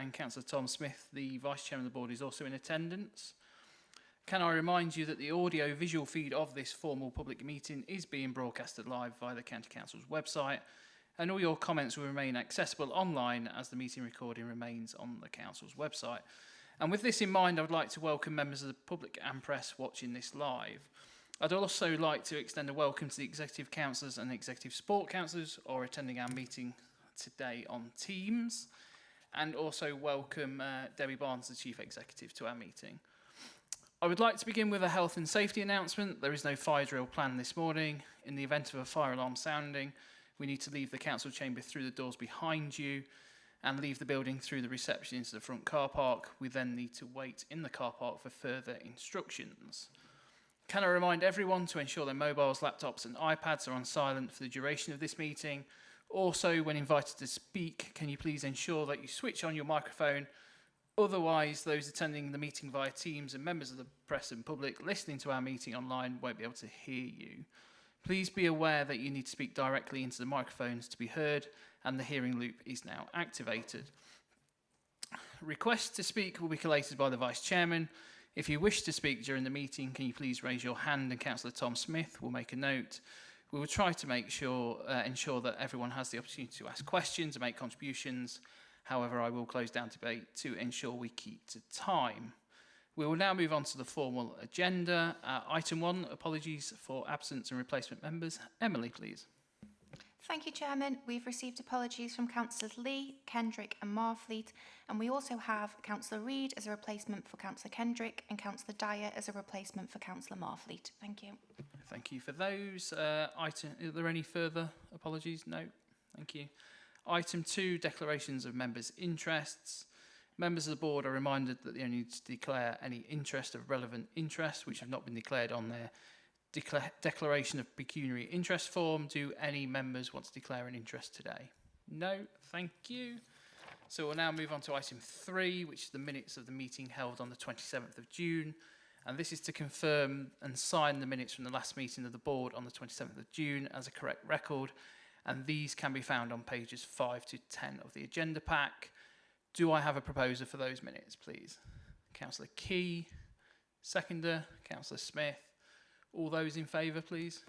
and Councillor Tom Smith, the Vice Chairman of the Board, is also in attendance. Can I remind you that the audio-visual feed of this formal public meeting is being broadcasted live via the County Council's website, and all your comments will remain accessible online as the meeting recording remains on the Council's website. And with this in mind, I would like to welcome members of the public and press watching this live. I'd also like to extend a welcome to the Executive Councillors and Executive Support Councillors who are attending our meeting today on Teams, and also welcome Debbie Barnes, the Chief Executive, to our meeting. I would like to begin with a health and safety announcement. There is no fire drill planned this morning. In the event of a fire alarm sounding, we need to leave the council chamber through the doors behind you and leave the building through the reception into the front car park. We then need to wait in the car park for further instructions. Can I remind everyone to ensure their mobiles, laptops and iPads are on silent for the duration of this meeting? Also, when invited to speak, can you please ensure that you switch on your microphone? Otherwise, those attending the meeting via Teams and members of the press and public listening to our meeting online won't be able to hear you. Please be aware that you need to speak directly into the microphones to be heard, and the hearing loop is now activated. Requests to speak will be collated by the Vice Chairman. If you wish to speak during the meeting, can you please raise your hand and Councillor Tom Smith will make a note. We will try to ensure that everyone has the opportunity to ask questions and make contributions. However, I will close down debate to ensure we keep to time. We will now move on to the formal agenda. Item 1, apologies for absence and replacement members. Emily, please. Thank you, Chairman. We've received apologies from Councillors Lee, Kendrick and Marfleet, and we also have Councillor Reid as a replacement for Councillor Kendrick and Councillor Dyer as a replacement for Councillor Marfleet. Thank you. Thank you for those. Are there any further apologies? No. Thank you. Item 2, declarations of members' interests. Members of the board are reminded that they only need to declare any interest of relevant interest which have not been declared on their declaration of pecuniary interest form. Do any members want to declare an interest today? No, thank you. So we'll now move on to item 3, which is the minutes of the meeting held on the 27th of June. And this is to confirm and sign the minutes from the last meeting of the board on the 27th of June as a correct record. And these can be found on pages 5 to 10 of the agenda pack. Do I have a proposer for those minutes, please? Councillor Key, seconder, Councillor Smith. All those in favour, please.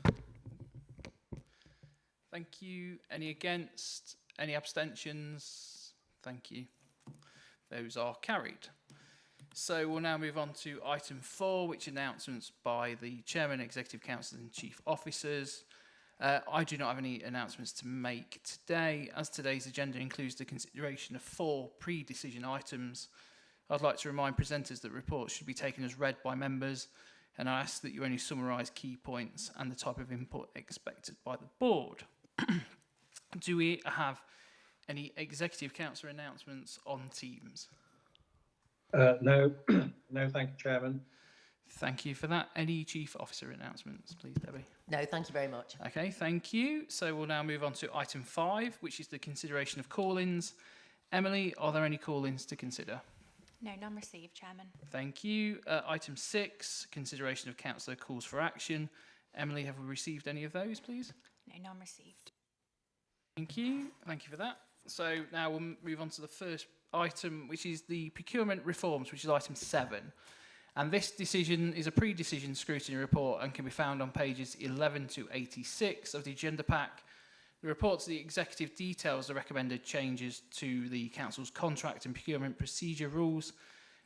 Thank you. Any against? Any abstentions? Thank you. Those are carried. So we'll now move on to item 4, which are announcements by the Chairman, Executive Councillors and Chief Officers. I do not have any announcements to make today, as today's agenda includes the consideration of 4 pre-decision items. I'd like to remind presenters that reports should be taken as read by members, and I ask that you only summarise key points and the type of input expected by the board. Do we have any Executive Councillor announcements on Teams? No, no, thank you, Chairman. Thank you for that. Any Chief Officer announcements, please, Debbie? No, thank you very much. Okay, thank you. So we'll now move on to item 5, which is the consideration of call-ins. Emily, are there any call-ins to consider? No, none received, Chairman. Thank you. Item 6, consideration of councillor calls for action. Emily, have we received any of those, please? No, none received. Thank you. Thank you for that. So now we'll move on to the first item, which is the procurement reforms, which is item 7. And this decision is a pre-decision scrutiny report and can be found on pages 11 to 86 of the agenda pack. The report to the executive details the recommended changes to the council's contract and procurement procedure rules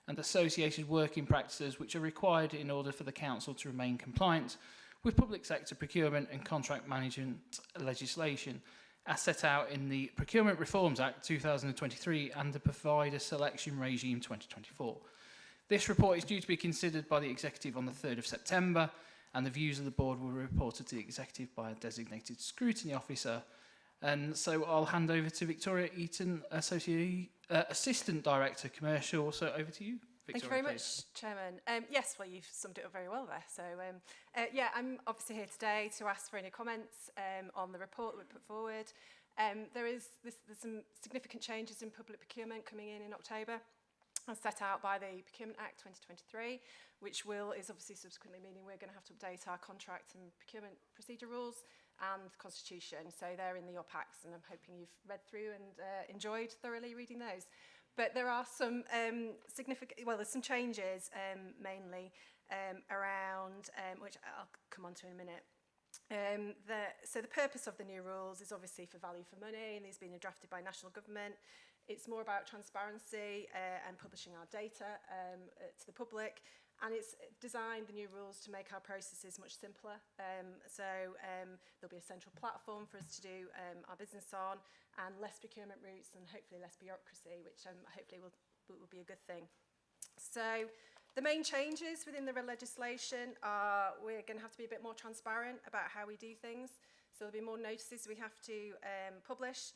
and associated working practices which are required in order for the council to remain compliant with public sector procurement and contract management legislation as set out in the Procurement Reforms Act 2023 and the Provider Selection Regime 2024. This report is due to be considered by the Executive on the 3rd of September, and the views of the board will be reported to the Executive by a designated scrutiny officer. And so I'll hand over to Victoria Eaton, Assistant Director Commercial. So over to you, Victoria. Thank you very please. much, Chairman. Yes, well, you've summed it up very well there. So, yeah, I'm obviously here today to ask for any comments on the report that we put forward. There's some significant changes in public procurement coming in October, as set out by the Procurement Act 2023, which is obviously subsequently meaning we're going to have to update our contract and procurement procedure rules and constitution. So they're in the OPACs, and I'm hoping you've read through and enjoyed thoroughly reading those. But there are some there's some changes mainly around, which I'll come on to in a minute. So the purpose of the new rules is obviously for value for money, and these being drafted by national government. It's more about transparency and publishing our data to the public, and it's designed, the new rules, to make our processes much simpler. There'll be a central platform for us to do our business on, and less procurement routes, and hopefully less bureaucracy, which hopefully will be a good thing. So the main changes within the legislation are we're going to have to be a bit more transparent about how we do things. So there'll be more notices we have to publish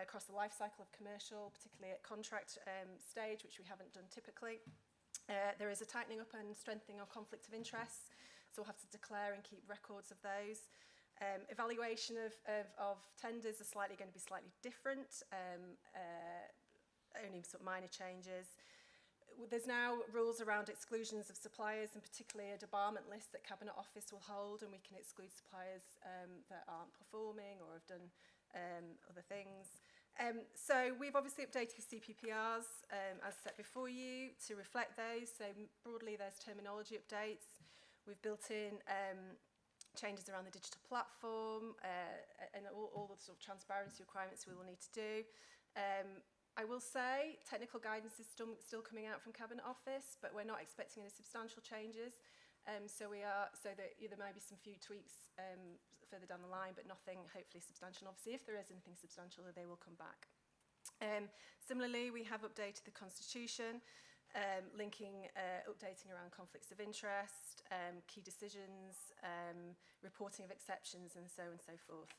across the life cycle of commercial, particularly at contract stage, which we haven't done typically. There is a tightening up and strengthening of conflict of interests, so we'll have to declare and keep records of those. Evaluation of tenders are going to be slightly different, only sort of minor changes. There's now rules around exclusions of suppliers, and particularly a debarment list that Cabinet Office will hold, and we can exclude suppliers that aren't performing or have done other things. So we've obviously updated the CPPRs as set before you to reflect those. So broadly there's terminology updates. We've built in changes around the digital platform and all the sort of transparency requirements we will need to do. I will say technical guidance is still coming out from Cabinet Office, but we're not expecting any substantial changes. So that there may be some few tweaks further down the line, but nothing hopefully substantial. Obviously, if there is anything substantial, they will come back. Similarly, we have updated the Constitution, updating around conflicts of interest, key decisions, reporting of exceptions, and so on and so forth.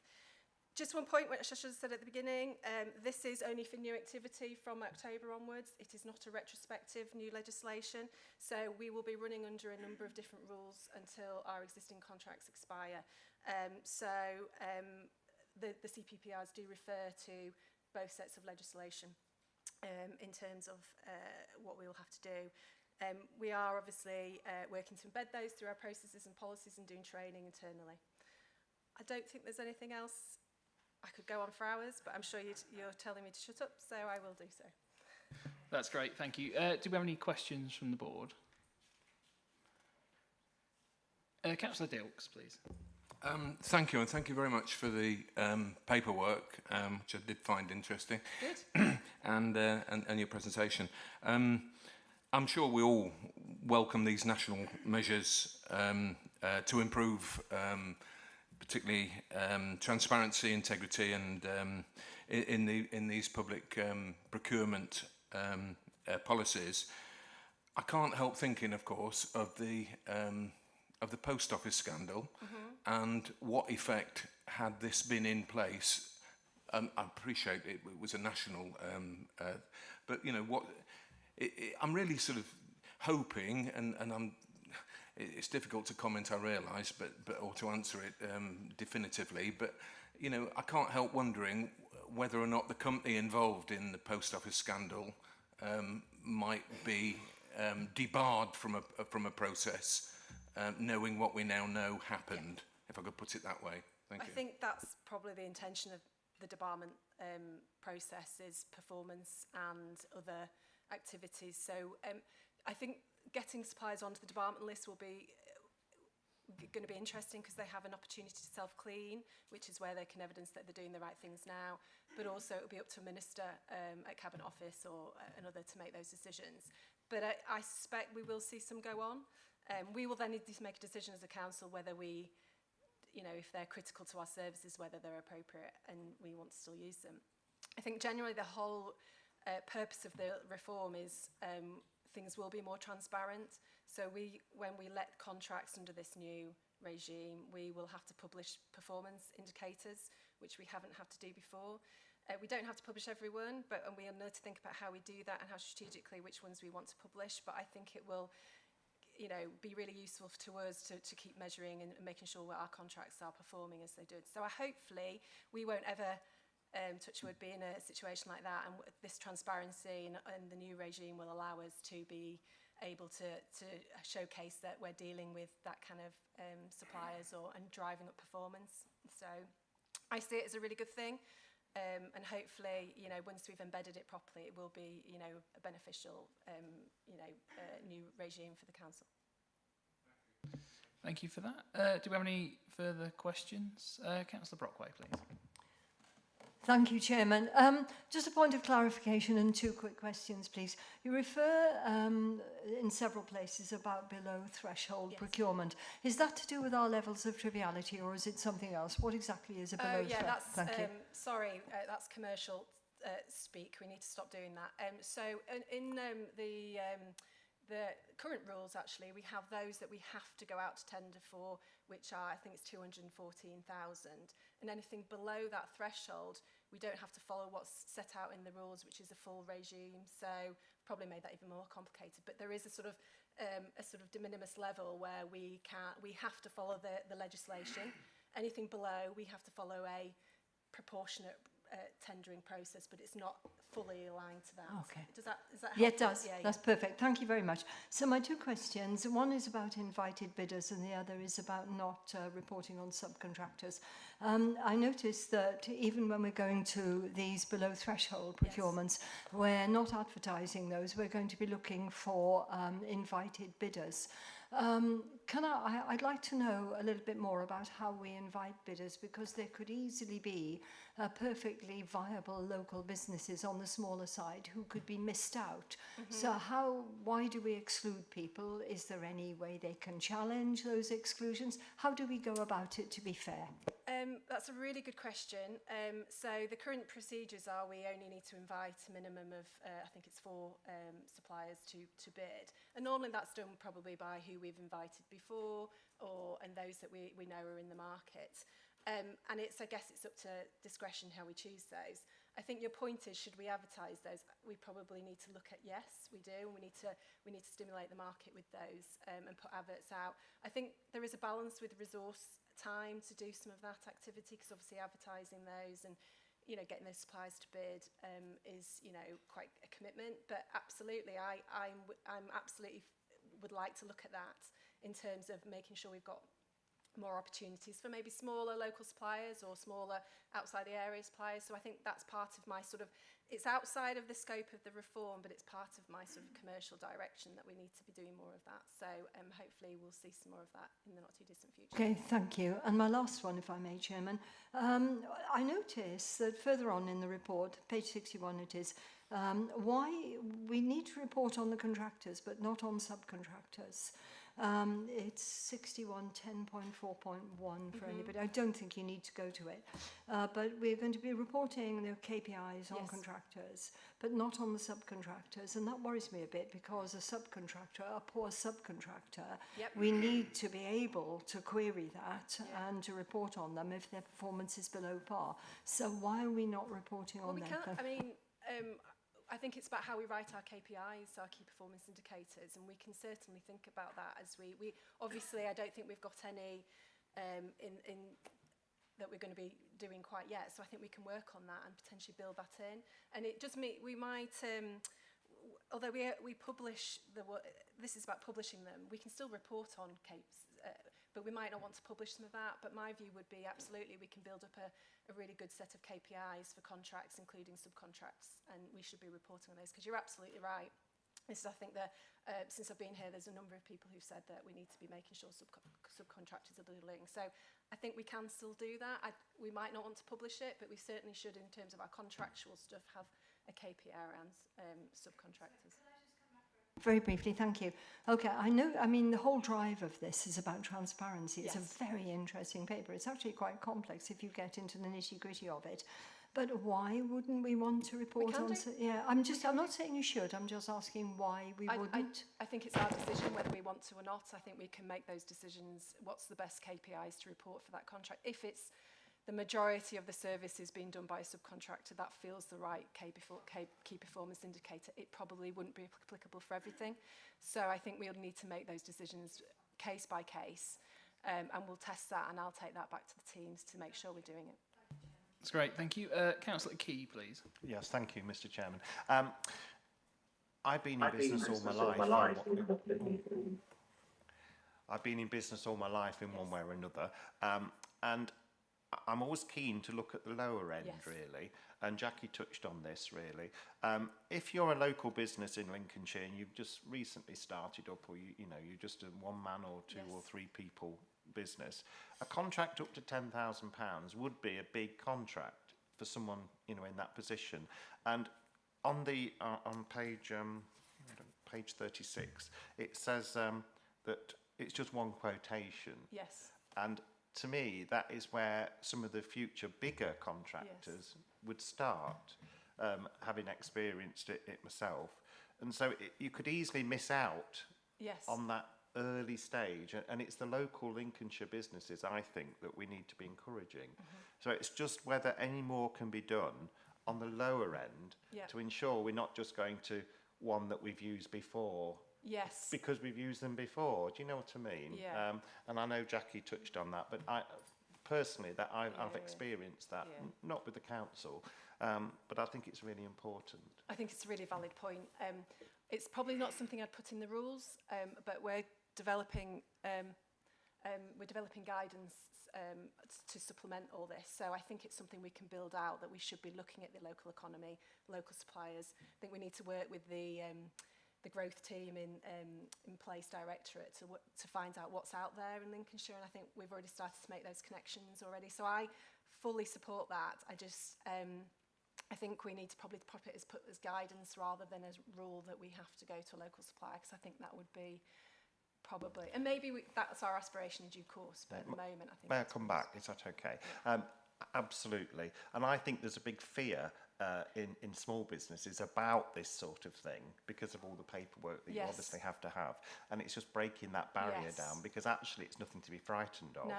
Just one point which I should have said at the beginning, this is only for new activity from October onwards. It is not a retrospective new legislation, so we will be running under a number of different rules until our existing contracts expire. The CPPRs do refer to both sets of legislation in terms of what we will have to do. We are obviously working to embed those through our processes and policies and doing training internally. I don't think there's anything else. I could go on for hours, but I'm sure you're telling me to shut up, so I will do so. That's great, thank you. Do we have any questions from the board? Councillor Dilks, please. Thank you, and thank you very much for the paperwork, which I did find interesting. Good. and your presentation. I'm sure we all welcome these national measures to improve particularly transparency, integrity, and in these public procurement policies. I can't help thinking, of course, of the post office scandal and what effect, had this been in place. I appreciate it was a national, but you know what? I'm really sort of hoping, and it's difficult to comment, I realise, or to answer it definitively. But you know, I can't help wondering whether or not the company involved in the post office scandal might be debarred from a process, knowing what we now know happened. If I could put it that way. Thank you. I think that's probably the intention of the debarment process, is performance and other activities. So I think getting suppliers onto the debarment list will be going to be interesting, because they have an opportunity to self-clean, which is where they can evidence that they're doing the right things now. But also it'll be up to a minister at Cabinet Office or another to make those decisions. But I suspect we will see some go on. We will then need to make a decision as a council whether we, you know, if they're critical to our services, whether they're appropriate and we want to still use them. I think generally the whole purpose of the reform is things will be more transparent. So when we let contracts under this new regime, we will have to publish performance indicators, which we haven't had to do before. We don't have to publish every one, but we need to think about how we do that and how strategically which ones we want to publish. But I think it will, you know, be really useful to us to keep measuring and making sure that our contracts are performing as they do. So hopefully we won't ever, touch wood, be in a situation like that, and this transparency and the new regime will allow us to be able to showcase that we're dealing with that kind of suppliers and driving up performance. So I see it as a really good thing. And hopefully, you know, once we've embedded it properly, it will be, you know, a beneficial, new regime for the council. Thank you for that. Do we have any further questions? Councillor Brockway, please. Thank you, Chairman. Just a point of clarification and two quick questions, please. You refer in several places about below threshold procurement. Is that to do with our levels of triviality, or is it something else? What exactly is a below threshold? Thank you. Sorry, that's commercial speak. We need to stop doing that. So in the current rules, actually, we have those that we have to go out to tender for, which are, I think it's 214,000. And anything below that threshold, we don't have to follow what's set out in the rules, which is a full regime. So probably made that even more complicated. But there is a sort of de minimis level where we have to follow the legislation. Anything below, we have to follow a proportionate tendering process, but it's not fully aligned to that. Okay. Does that help? Yeah, it does. Yeah, That's perfect. Thank you very much. So my two questions, one is about invited bidders and the other is about not reporting on subcontractors. I noticed that even when we're going to these below threshold procurements, we're not advertising those. We're going to be looking for invited bidders. I'd like to know a little bit more about how we invite bidders, because there could easily be perfectly viable local businesses on the smaller side who could be missed out. So why do we exclude people? Is there any way they can challenge those exclusions? How do we go about it to be fair? That's a really good question. So the current procedures are we only need to invite a minimum of, I think it's 4 suppliers to bid. And normally that's done probably by who we've invited before and those that we know are in the market. And I guess it's up to discretion how we choose those. I think your point is, should we advertise those? We probably need to look at, yes, we do. And we need to stimulate the market with those and put adverts out. I think there is a balance with resource time to do some of that activity, because obviously advertising those and, you know, getting those suppliers to bid is, you know, quite a commitment. But absolutely, I'm absolutely would like to look at that in terms of making sure we've got more opportunities for maybe smaller local suppliers or smaller outside the area suppliers. So I think that's part of my sort of, it's outside of the scope of the reform, but it's part of my sort of commercial direction that we need to be doing more of that. So hopefully we'll see some more of that in the not too distant future. Okay, thank you. And my last one, if I may, Chairman. I notice that further on in the report, page 61 it is, why we need to report on the contractors but not on subcontractors. It's 6110.4.1 for anybody. I don't think you need to go to it. But we're going to be reporting the KPIs on contractors, but not on the subcontractors. And that worries me a bit, because a subcontractor, a poor subcontractor, we need to be able to query that and to report on them if their performance is below par. So why are we not reporting on them? I mean, I think it's about how we write our KPIs, our key performance indicators, and we can certainly think about that as we obviously, I don't think we've got any in that we're going to be doing quite yet. So I think we can work on that and potentially build that in. And it just we might, although we publish this is about publishing them, we can still report on KPIs. But we might not want to publish some of that. But my view would be absolutely we can build up a really good set of KPIs for contracts, including subcontracts, and we should be reporting on those, because you're absolutely right. This is, I think that since I've been here, there's a number of people who've said that we need to be making sure subcontractors are delivering. So I think we can still do that. We might not want to publish it, but we certainly should, in terms of our contractual stuff, have a KPI around subcontractors. Very briefly, thank you. Okay, I mean, the whole drive of this is about transparency. It's a very interesting paper. It's actually quite complex if you get into the nitty-gritty of it. But why wouldn't we want to report on? Yeah, I'm not saying you should. I'm just asking why we wouldn't. I think it's our decision whether we want to or not. I think we can make those decisions. What's the best KPIs to report for that contract? If it's the majority of the service is being done by a subcontractor, that feels the right key performance indicator. It probably wouldn't be applicable for everything. So I think we'll need to make those decisions case by case, and we'll test that, and I'll take that back to the teams to make sure we're doing it. That's great, thank you. Councillor Key, please. Yes, thank you, Mr. Chairman. I've been in business all my life. I've been in business all my life in one way or another, and I'm always keen to look at the lower end, Yes. really, and Jackie touched on this, really. If you're a local business in Lincolnshire and you've just recently started up, or you're just a one-man or two or three people business, a contract up to £10,000 would be a big contract for someone, in that position. And on the on page 36, it says that it's just one quotation. Yes. And to me, that is where some of the future bigger contractors would start, having experienced it myself. And so you could easily miss out Yes. on that early stage. And it's the local Lincolnshire businesses, I think, that we need to be encouraging. So it's just whether any more can be done on the lower end to ensure we're not just going to one that we've used before. Yes. Because we've used them before. Do you know what I mean? Yeah. And I know Jackie touched on that, but I personally, I've experienced that, not with the council, but I think it's really important. I think it's a really valid point. It's probably not something I'd put in the rules, but we're developing guidance to supplement all this. So I think it's something we can build out, that we should be looking at the local economy, local suppliers. I think we need to work with the growth team in Place Directorate to find out what's out there in Lincolnshire, and I think we've already started to make those connections already. So I fully support that. I think we need to probably put as guidance rather than as rule that we have to go to a local supplier, because I think that would be probably, and maybe that's our aspiration in due course, but at the moment I think... May I come back? Is that okay? Absolutely. And I think there's a big fear in small businesses about this sort of thing because of all the paperwork that you obviously have to have. And it's just breaking that barrier down, because actually it's nothing to be frightened of. No,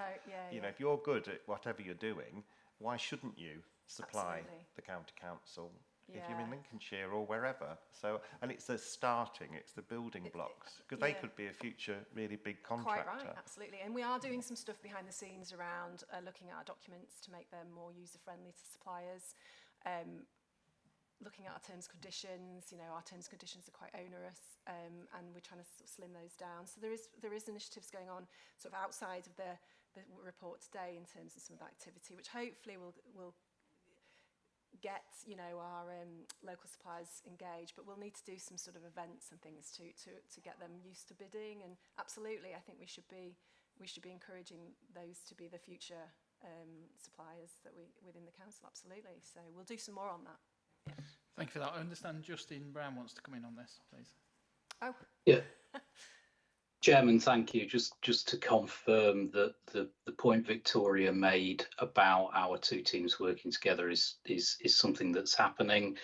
you know, if you're good at whatever you're doing, why shouldn't you supply the county council if you're in Lincolnshire or wherever? So, and it's the starting, it's the building blocks, because they could be a future really big contractor. Quite right, absolutely. And we are doing some stuff behind the scenes around looking at our documents to make them more user-friendly to suppliers, looking at our terms and conditions. Our terms and conditions are quite onerous, and we're trying to sort of slim those down. So there is initiatives going on sort of outside of the report today in terms of some of the activity, which hopefully will get our local suppliers engaged, but we'll need to do some sort of events and things to get them used to bidding. And absolutely, I think we should be encouraging those to be the future suppliers that within the council. Absolutely. So we'll do some more on that. Thank you for that. I understand Justin Brown wants to come in on this, please. Oh. Yeah. Chairman, thank you. Just to confirm that the point Victoria made about our two teams working together is something that's happening.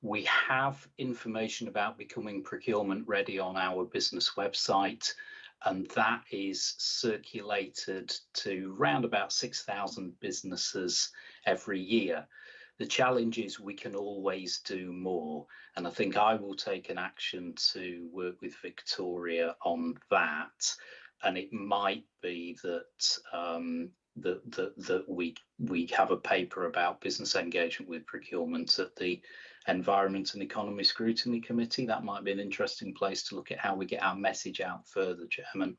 We have information about becoming procurement ready on our business website, and that is circulated to round about 6,000 businesses every year. The challenge is we can always do more, and I think I will take an action to work with Victoria on that. And it might be that that we have a paper about business engagement with procurement at the Environment and Economy Scrutiny Committee. That might be an interesting place to look at how we get our message out further, Chairman.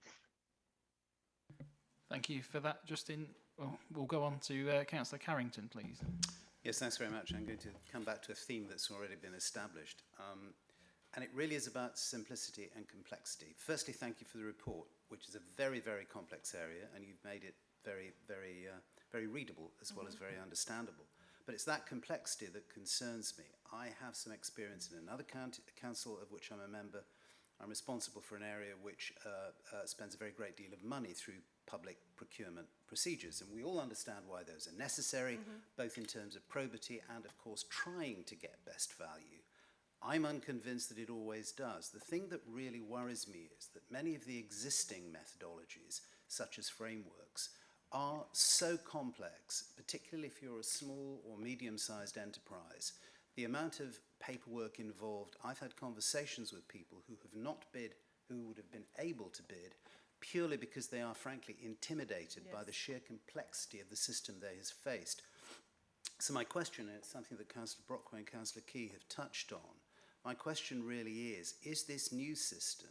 Thank you for that, Justin. Well, we'll go on to Councillor Carrington, please. Yes, thanks very much. I'm going to come back to a theme that's already been established. And it really is about simplicity and complexity. Firstly, thank you for the report, which is a very, very complex area, and you've made it very, very, very readable as well as very understandable. But it's that complexity that concerns me. I have some experience in another council of which I'm a member. I'm responsible for an area which spends a very great deal of money through public procurement procedures, and we all understand why those are necessary, both in terms of probity and, of course, trying to get best value. I'm unconvinced that it always does. The thing that really worries me is that many of the existing methodologies, such as frameworks, are so complex, particularly if you're a small or medium-sized enterprise. The amount of paperwork involved, I've had conversations with people who have not bid, who would have been able to bid, purely because they are frankly intimidated by the sheer complexity of the system they have faced. So my question, and it's something that Councillor Brockway and Councillor Key have touched on, my question really is this new system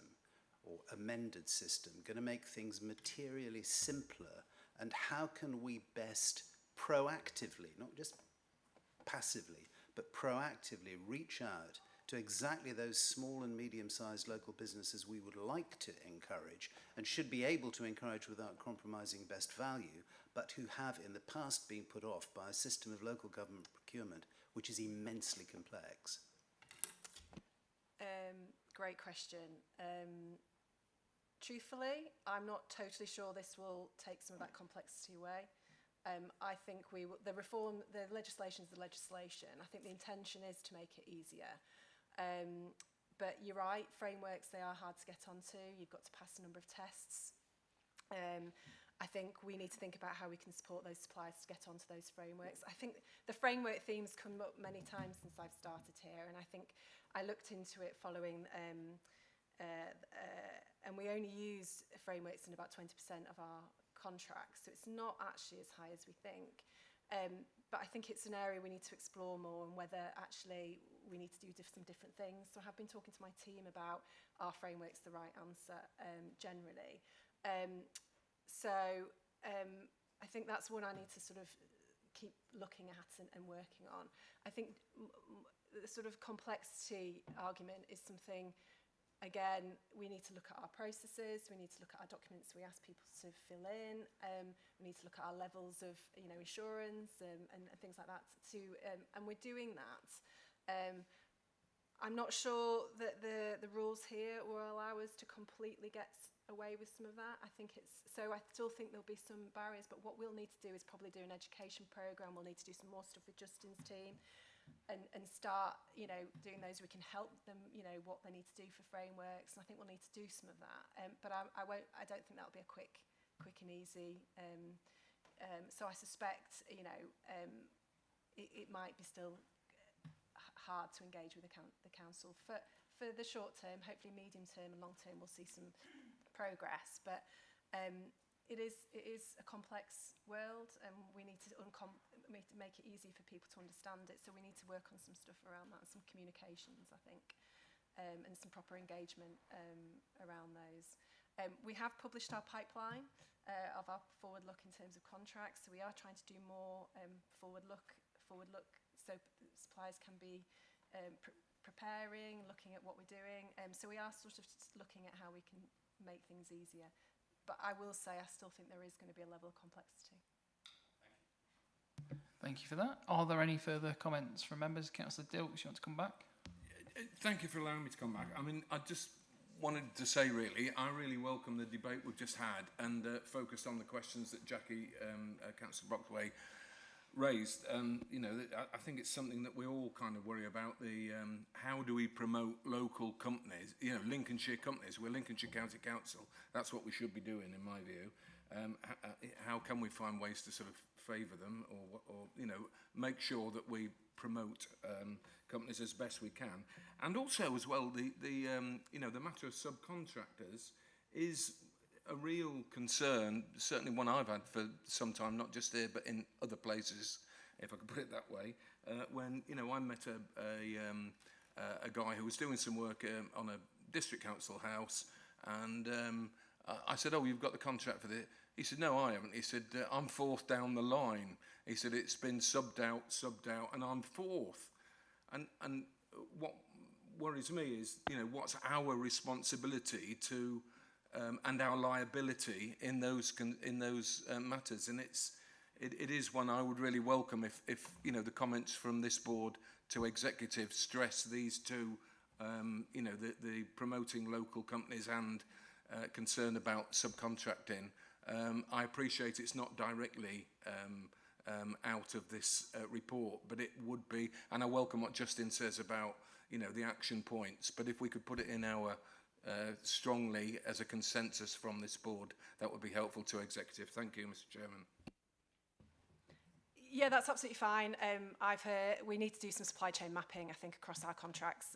or amended system going to make things materially simpler, and how can we best proactively, not just passively, but proactively reach out to exactly those small and medium-sized local businesses we would like to encourage and should be able to encourage without compromising best value, but who have in the past been put off by a system of local government procurement which is immensely complex? Great question. Truthfully, I'm not totally sure this will take some of that complexity away. I think the legislation is the legislation. I think the intention is to make it easier. But you're right, frameworks, they are hard to get onto. You've got to pass a number of tests. I think we need to think about how we can support those suppliers to get onto those frameworks. I think the framework themes come up many times since I've started here, and I think I looked into it following, and we only use frameworks in about 20% of our contracts, so it's not actually as high as we think. But I think it's an area we need to explore more, and whether actually we need to do some different things. So I have been talking to my team about are frameworks the right answer generally. I think that's one I need to sort of keep looking at and working on. I think the sort of complexity argument is something, again, we need to look at our processes, we need to look at our documents we ask people to fill in, we need to look at our levels of insurance and things like that and we're doing that. I'm not sure that the rules here will allow us to completely get away with some of that. I still think there'll be some barriers, but what we'll need to do is probably do an education programme. We'll need to do some more stuff with Justin's team and start, doing those. We can help them, what they need to do for frameworks. And I think we'll need to do some of that. But I don't think that'll be a quick and easy. So I suspect, it might be still hard to engage with the council for the short term. Hopefully medium term and long term we'll see some progress, but it is a complex world, and we need to make it easy for people to understand it, so we need to work on some stuff around that, some communications, I think, and some proper engagement around those. We have published our pipeline of our forward look in terms of contracts, so we are trying to do more forward look so suppliers can be preparing, looking at what we're doing. So we are sort of looking at how we can make things easier. But I will say I still think there is going to be a level of complexity. Thank you for that. Are there any further comments from members? Councillor Dilks, you want to come back? Thank you for allowing me to come back. I mean, I just wanted to say, really, I really welcome the debate we've just had and focused on the questions that Jackie, Councillor Brockway, raised. I think it's something that we all kind of worry about. How do we promote local companies? Lincolnshire companies. We're Lincolnshire County Council. That's what we should be doing, in my view. How can we find ways to sort of favour them, or make sure that we promote companies as best we can? And also, as well, the matter of subcontractors is a real concern, certainly one I've had for some time, not just here but in other places, if I could put it that way. When I met a guy who was doing some work on a district council house, and I said, "Oh, you've got the contract for this?" He said, "No, I haven't." He said, "I'm fourth down the line." He said, "It's been subbed out, and I'm fourth." And what worries me is, what's our responsibility to and our liability in those matters, and it is one I would really welcome if the comments from this board to executive stress these two, the promoting local companies and concern about subcontracting. I appreciate it's not directly out of this report, but it would be, and I welcome what Justin says about the action points. But if we could put it in our strongly as a consensus from this board, that would be helpful to executive. Thank you, Mr. Chairman. Yeah, that's absolutely fine. I've heard we need to do some supply chain mapping, I think, across our contracts.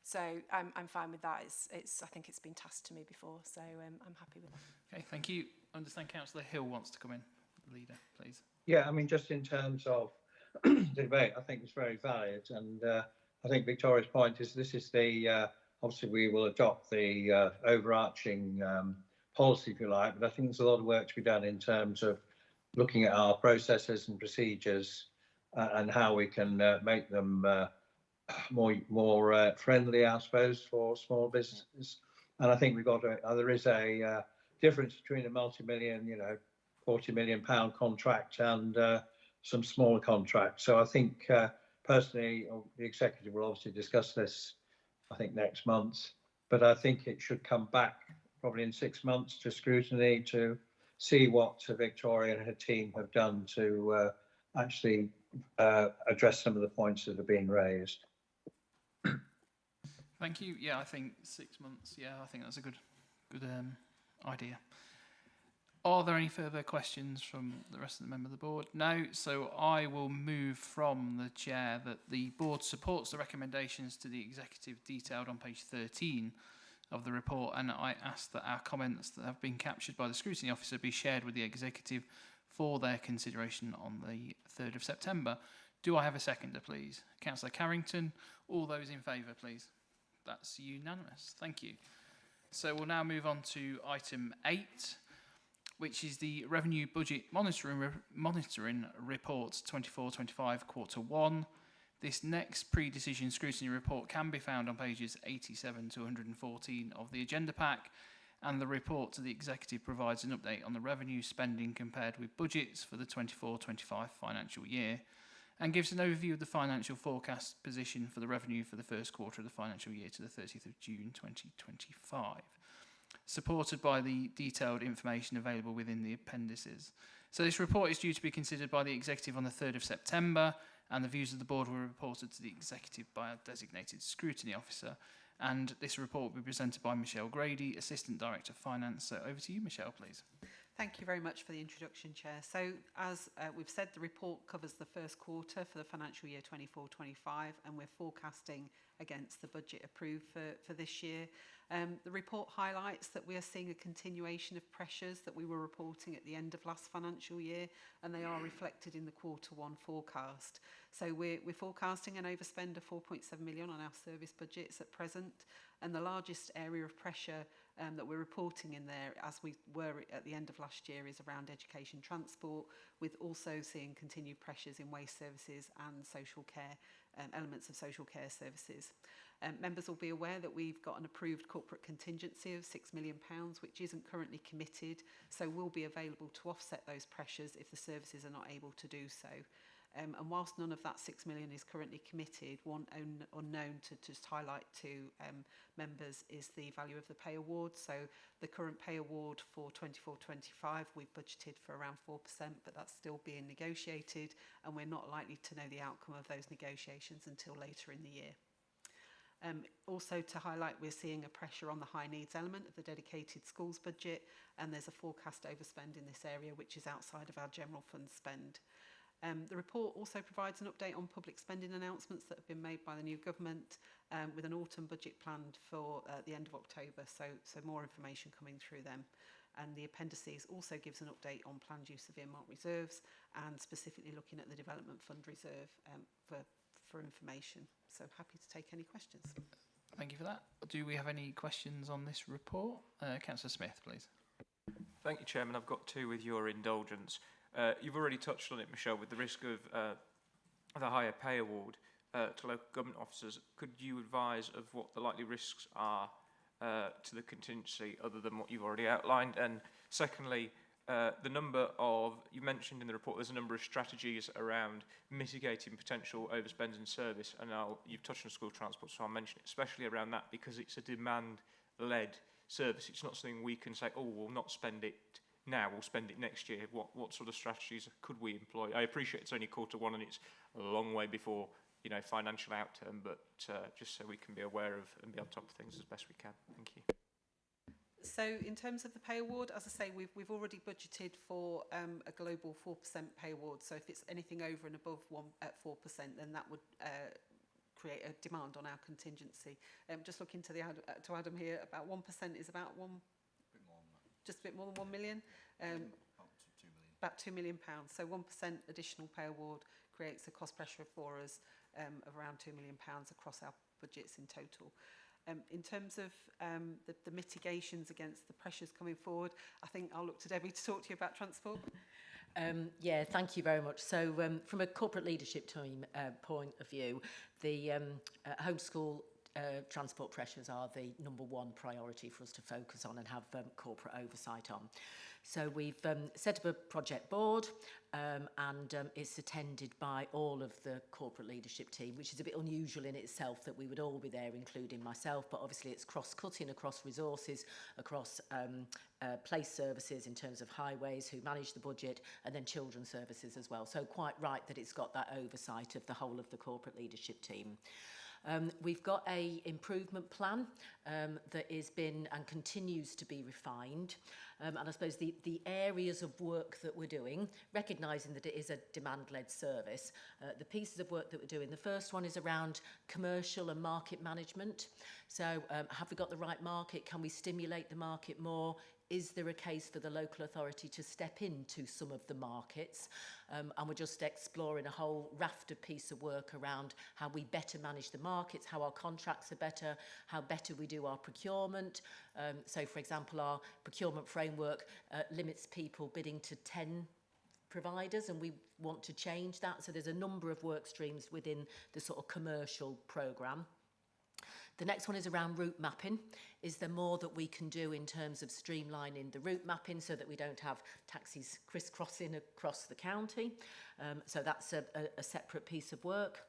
So I'm fine with that. I think it's been tasked to me before, so I'm happy with that. Okay, thank you. I understand Councillor Hill wants to come in. Leader, please. Yeah, I mean, just in terms of the debate, I think it's very valid, and I think Victoria's point is this is the obviously we will adopt the overarching policy, if you like, but I think there's a lot of work to be done in terms of looking at our processes and procedures and how we can make them more friendly, I suppose, for small businesses. And I think we've got there is a difference between a multi-million, 40 million pound contract and some smaller contracts. So I think personally, the executive will obviously discuss this, I think, next month. But I think it should come back probably in 6 months to scrutiny to see what Victoria and her team have done to actually address some of the points that have been raised. Thank you. Yeah, I think 6 months. Yeah, I think that's a good idea. Are there any further questions from the rest of the members of the board? No, so I will move from the chair that the board supports the recommendations to the executive detailed on page 13 of the report, and I ask that our comments that have been captured by the scrutiny officer be shared with the executive for their consideration on the 3rd of September. Do I have a seconder, please? Councillor Carrington. All those in favour, please. That's unanimous. Thank you. So we'll now move on to item 8, which is the Revenue Budget Monitoring Report 24-25 Quarter 1. This next pre-decision scrutiny report can be found on pages 87 to 114 of the agenda pack, and the report to the executive provides an update on the revenue spending compared with budgets for the 24-25 financial year, and gives an overview of the financial forecast position for the revenue for the first quarter of the financial year to the 30th of June 2025, supported by the detailed information available within the appendices. So this report is due to be considered by the executive on the 3rd of September, and the views of the board were reported to the executive by a designated scrutiny officer. And this report will be presented by Michelle Grady, Assistant Director of Finance. So over to you, Michelle, please. Thank you very much for the introduction, Chair. So as we've said, the report covers the first quarter for the financial year 24-25, and we're forecasting against the budget approved for this year. The report highlights that we are seeing a continuation of pressures that we were reporting at the end of last financial year, and they are reflected in the quarter 1 forecast. So we're forecasting an overspend of 4.7 million on our service budgets at present, and the largest area of pressure that we're reporting in there, as we were at the end of last year, is around education transport, with also seeing continued pressures in waste services and social care, elements of social care services. Members will be aware that we've got an approved corporate contingency of £6 million, which isn't currently committed, so will be available to offset those pressures if the services are not able to do so. And whilst none of that 6 million is currently committed, one unknown to just highlight to members is the value of the pay award. So the current pay award for 24-25, we've budgeted for around 4%, but that's still being negotiated, and we're not likely to know the outcome of those negotiations until later in the year. Also to highlight, we're seeing a pressure on the high needs element of the dedicated schools budget, and there's a forecast overspend in this area, which is outside of our general fund spend. The report also provides an update on public spending announcements that have been made by the new government, with an autumn budget planned for the end of October, so more information coming through them. And the appendices also gives an update on planned use of earmarked reserves, and specifically looking at the development fund reserve for information. So happy to take any questions. Thank you for that. Do we have any questions on this report? Councillor Smith, please. Thank you, Chairman. I've got two with your indulgence. You've already touched on it, Michelle, with the risk of the higher pay award to local government officers. Could you advise of what the likely risks are to the contingency other than what you've already outlined? And secondly, the number of, you mentioned in the report, there's a number of strategies around mitigating potential overspends in service, and you've touched on school transport, so I'll mention it, especially around that, because it's a demand-led service. It's not something we can say, oh, we'll not spend it now, we'll spend it next year. What sort of strategies could we employ? I appreciate it's only quarter 1 and it's a long way before, financial outturn, but just so we can be aware of and be on top of things as best we can. Thank you. So in terms of the pay award, as I say, we've already budgeted for a global 4% pay award. So if it's anything over and above 4%, then that would create a demand on our contingency. Just looking to Adam here, about 1% is about just a bit more than 1 million. About £2 million. So 1% additional pay award creates a cost pressure for us of around £2 million across our budgets in total. In terms of the mitigations against the pressures coming forward, I think I'll look to Debbie to talk to you about transport. Yeah, thank you very much. So from a corporate leadership team point of view, the homeschool transport pressures are the #1 priority for us to focus on and have corporate oversight on. So we've set up a project board and it's attended by all of the corporate leadership team, which is a bit unusual in itself that we would all be there, including myself, but obviously it's cross-cutting across resources, across place services in terms of highways who manage the budget, and then children's services as well. So quite right that it's got that oversight of the whole of the corporate leadership team. We've got a improvement plan that has been and continues to be refined. And I suppose the areas of work that we're doing, recognising that it is a demand-led service, the pieces of work that we're doing, the first one is around commercial and market management. So have we got the right market? Can we stimulate the market more? Is there a case for the local authority to step into some of the markets? And we're just exploring a whole raft of piece of work around how we better manage the markets, how our contracts are better, how better we do our procurement. So, for example, our procurement framework limits people bidding to 10 providers, and we want to change that. So there's a number of work streams within the sort of commercial programme. The next one is around route mapping. Is there more that we can do in terms of streamlining the route mapping so that we don't have taxis crisscrossing across the county? So that's a separate piece of work.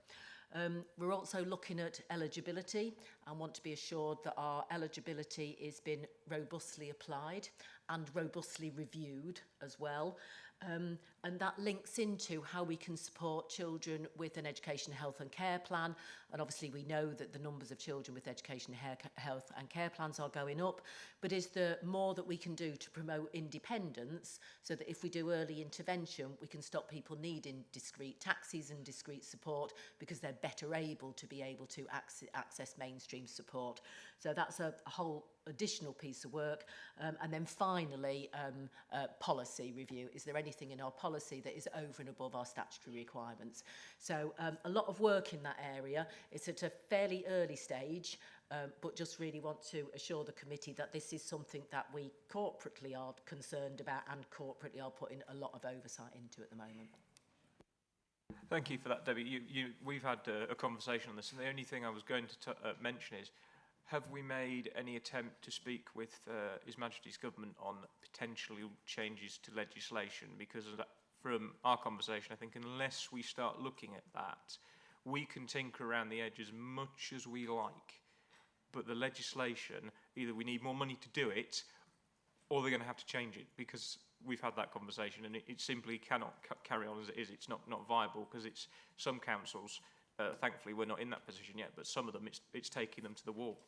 We're also looking at eligibility and want to be assured that our eligibility has been robustly applied and robustly reviewed as well. And that links into how we can support children with an education, health and care plan. And obviously we know that the numbers of children with education, health and care plans are going up. But is there more that we can do to promote independence so that if we do early intervention, we can stop people needing discrete taxis and discrete support because they're better able to access mainstream support. So that's a whole additional piece of work. And then finally, policy review. Is there anything in our policy that is over and above our statutory requirements? So a lot of work in that area. It's at a fairly early stage, but just really want to assure the committee that this is something that we corporately are concerned about and corporately are putting a lot of oversight into at the moment. Thank you for that, Debbie. We've had a conversation on this, and the only thing I was going to mention is, have we made any attempt to speak with His Majesty's Government on potential changes to legislation? Because of that, from our conversation, I think unless we start looking at that, we can tinker around the edge as much as we like, but the legislation, either we need more money to do it, or they're going to have to change it, because we've had that conversation and it simply cannot carry on as it is. It's not viable, because it's some councils, thankfully we're not in that position yet, but some of them it's taking them to the wall.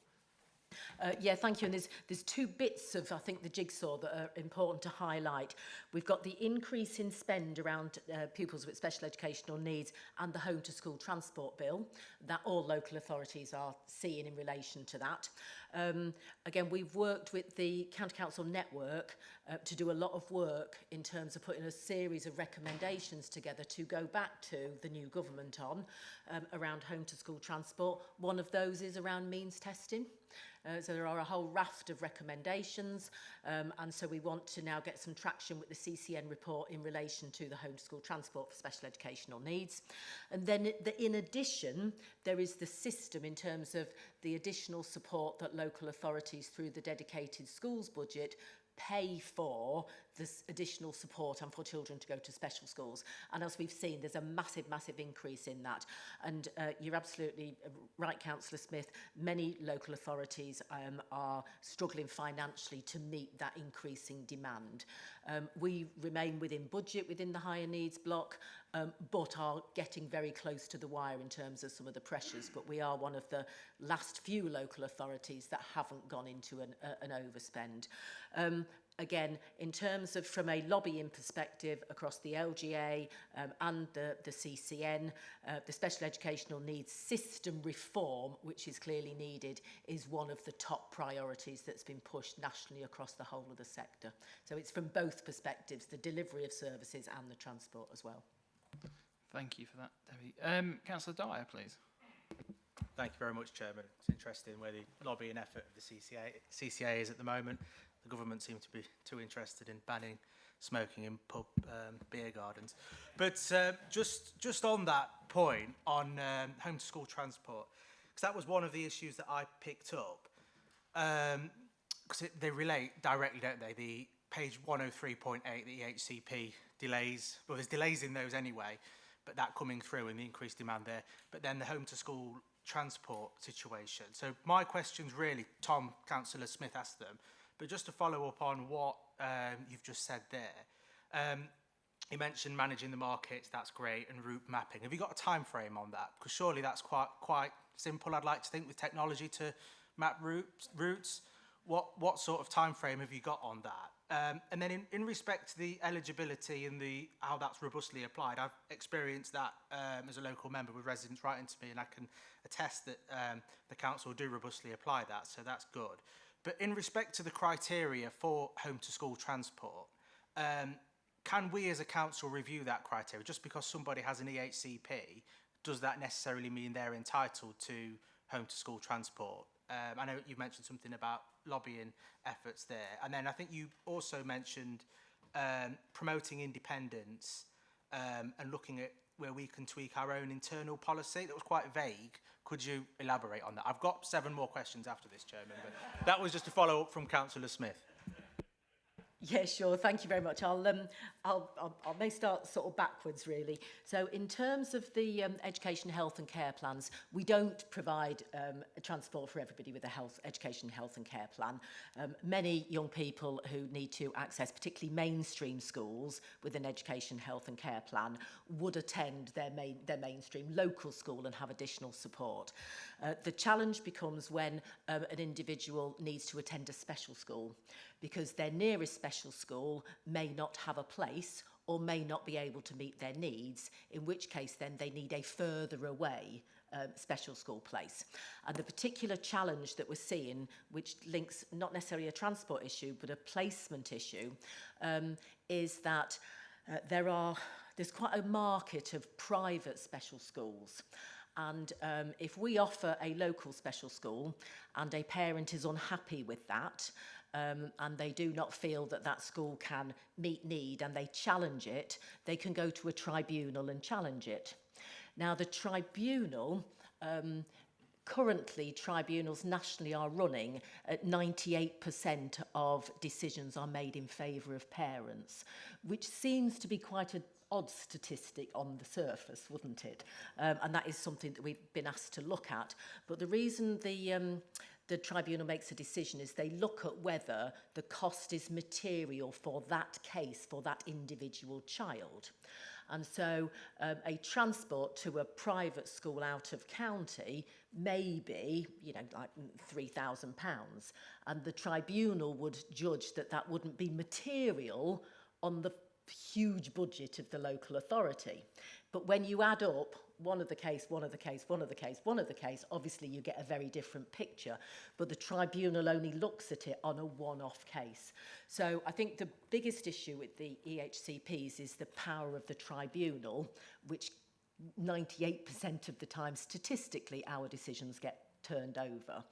Yeah, thank you. And there's two bits of, I think, the jigsaw that are important to highlight. We've got the increase in spend around pupils with special educational needs and the home to school transport bill that all local authorities are seeing in relation to that. Again, we've worked with the County Council network to do a lot of work in terms of putting a series of recommendations together to go back to the new government on around home to school transport. One of those is around means testing. So there are a whole raft of recommendations, and so we want to now get some traction with the CCN report in relation to the home to school transport for special educational needs. And then in addition, there is the system in terms of the additional support that local authorities through the dedicated schools budget pay for this additional support and for children to go to special schools. And as we've seen, there's a massive increase in that. And you're absolutely right, Councillor Smith, many local authorities are struggling financially to meet that increasing demand. We remain within budget within the higher needs block, but are getting very close to the wire in terms of some of the pressures. But we are one of the last few local authorities that haven't gone into an overspend. Again, in terms of from a lobbying perspective across the LGA and the CCN, the special educational needs system reform, which is clearly needed, is one of the top priorities that's been pushed nationally across the whole of the sector. So it's from both perspectives, the delivery of services and the transport as well. Thank you for that, Debbie. Councillor Dyer, please. Thank you very much, Chairman. It's interesting where the lobbying effort of the CCA is at the moment. The government seem to be too interested in banning smoking in pub beer gardens. But just on that point, on home to school transport, because that was one of the issues that I picked up, because they relate directly, don't they? The page 103.8, the EHCP delays, well, there's delays in those anyway, but that coming through and the increased demand there, but then the home to school transport situation. So my questions really, Tom, Councillor Smith asked them, but just to follow up on what you've just said there, you mentioned managing the markets, that's great, and route mapping. Have you got a time frame on that? Because surely that's quite simple, I'd like to think, with technology to map routes. What sort of time frame have you got on that? And then in respect to the eligibility and how that's robustly applied, I've experienced that as a local member with residents writing to me, and I can attest that the council do robustly apply that, so that's good. But in respect to the criteria for home to school transport, can we as a council review that criteria? Just because somebody has an EHCP, does that necessarily mean they're entitled to home to school transport? I know you mentioned something about lobbying efforts there. And then I think you also mentioned promoting independence and looking at where we can tweak our own internal policy. That was quite vague. Could you elaborate on that? I've got 7 more questions after this, Chairman, but that was just a follow-up from Councillor Smith. Yeah, sure. Thank you very much. I may start sort of backwards, really. So in terms of the education, health and care plans, we don't provide transport for everybody with a education, health and care plan. Many young people who need to access particularly mainstream schools with an education, health and care plan would attend their mainstream local school and have additional support. The challenge becomes when an individual needs to attend a special school, because their nearest special school may not have a place or may not be able to meet their needs, in which case then they need a further away special school place. And the particular challenge that we're seeing, which links not necessarily a transport issue but a placement issue, is that there's quite a market of private special schools. And if we offer a local special school and a parent is unhappy with that, and they do not feel that that school can meet need and they challenge it, they can go to a tribunal and challenge it. Now, the tribunal, currently tribunals nationally are running at 98% of decisions are made in favour of parents, which seems to be quite an odd statistic on the surface, wouldn't it? And that is something that we've been asked to look at. But the reason the tribunal makes a decision is they look at whether the cost is material for that case, for that individual child. And so a transport to a private school out of county may be, like £3,000. And the tribunal would judge that that wouldn't be material on the huge budget of the local authority. But when you add up one of the case, obviously you get a very different picture, but the tribunal only looks at it on a one-off case. So I think the biggest issue with the EHCPs is the power of the tribunal, which 98% of the time, statistically, our decisions get turned over,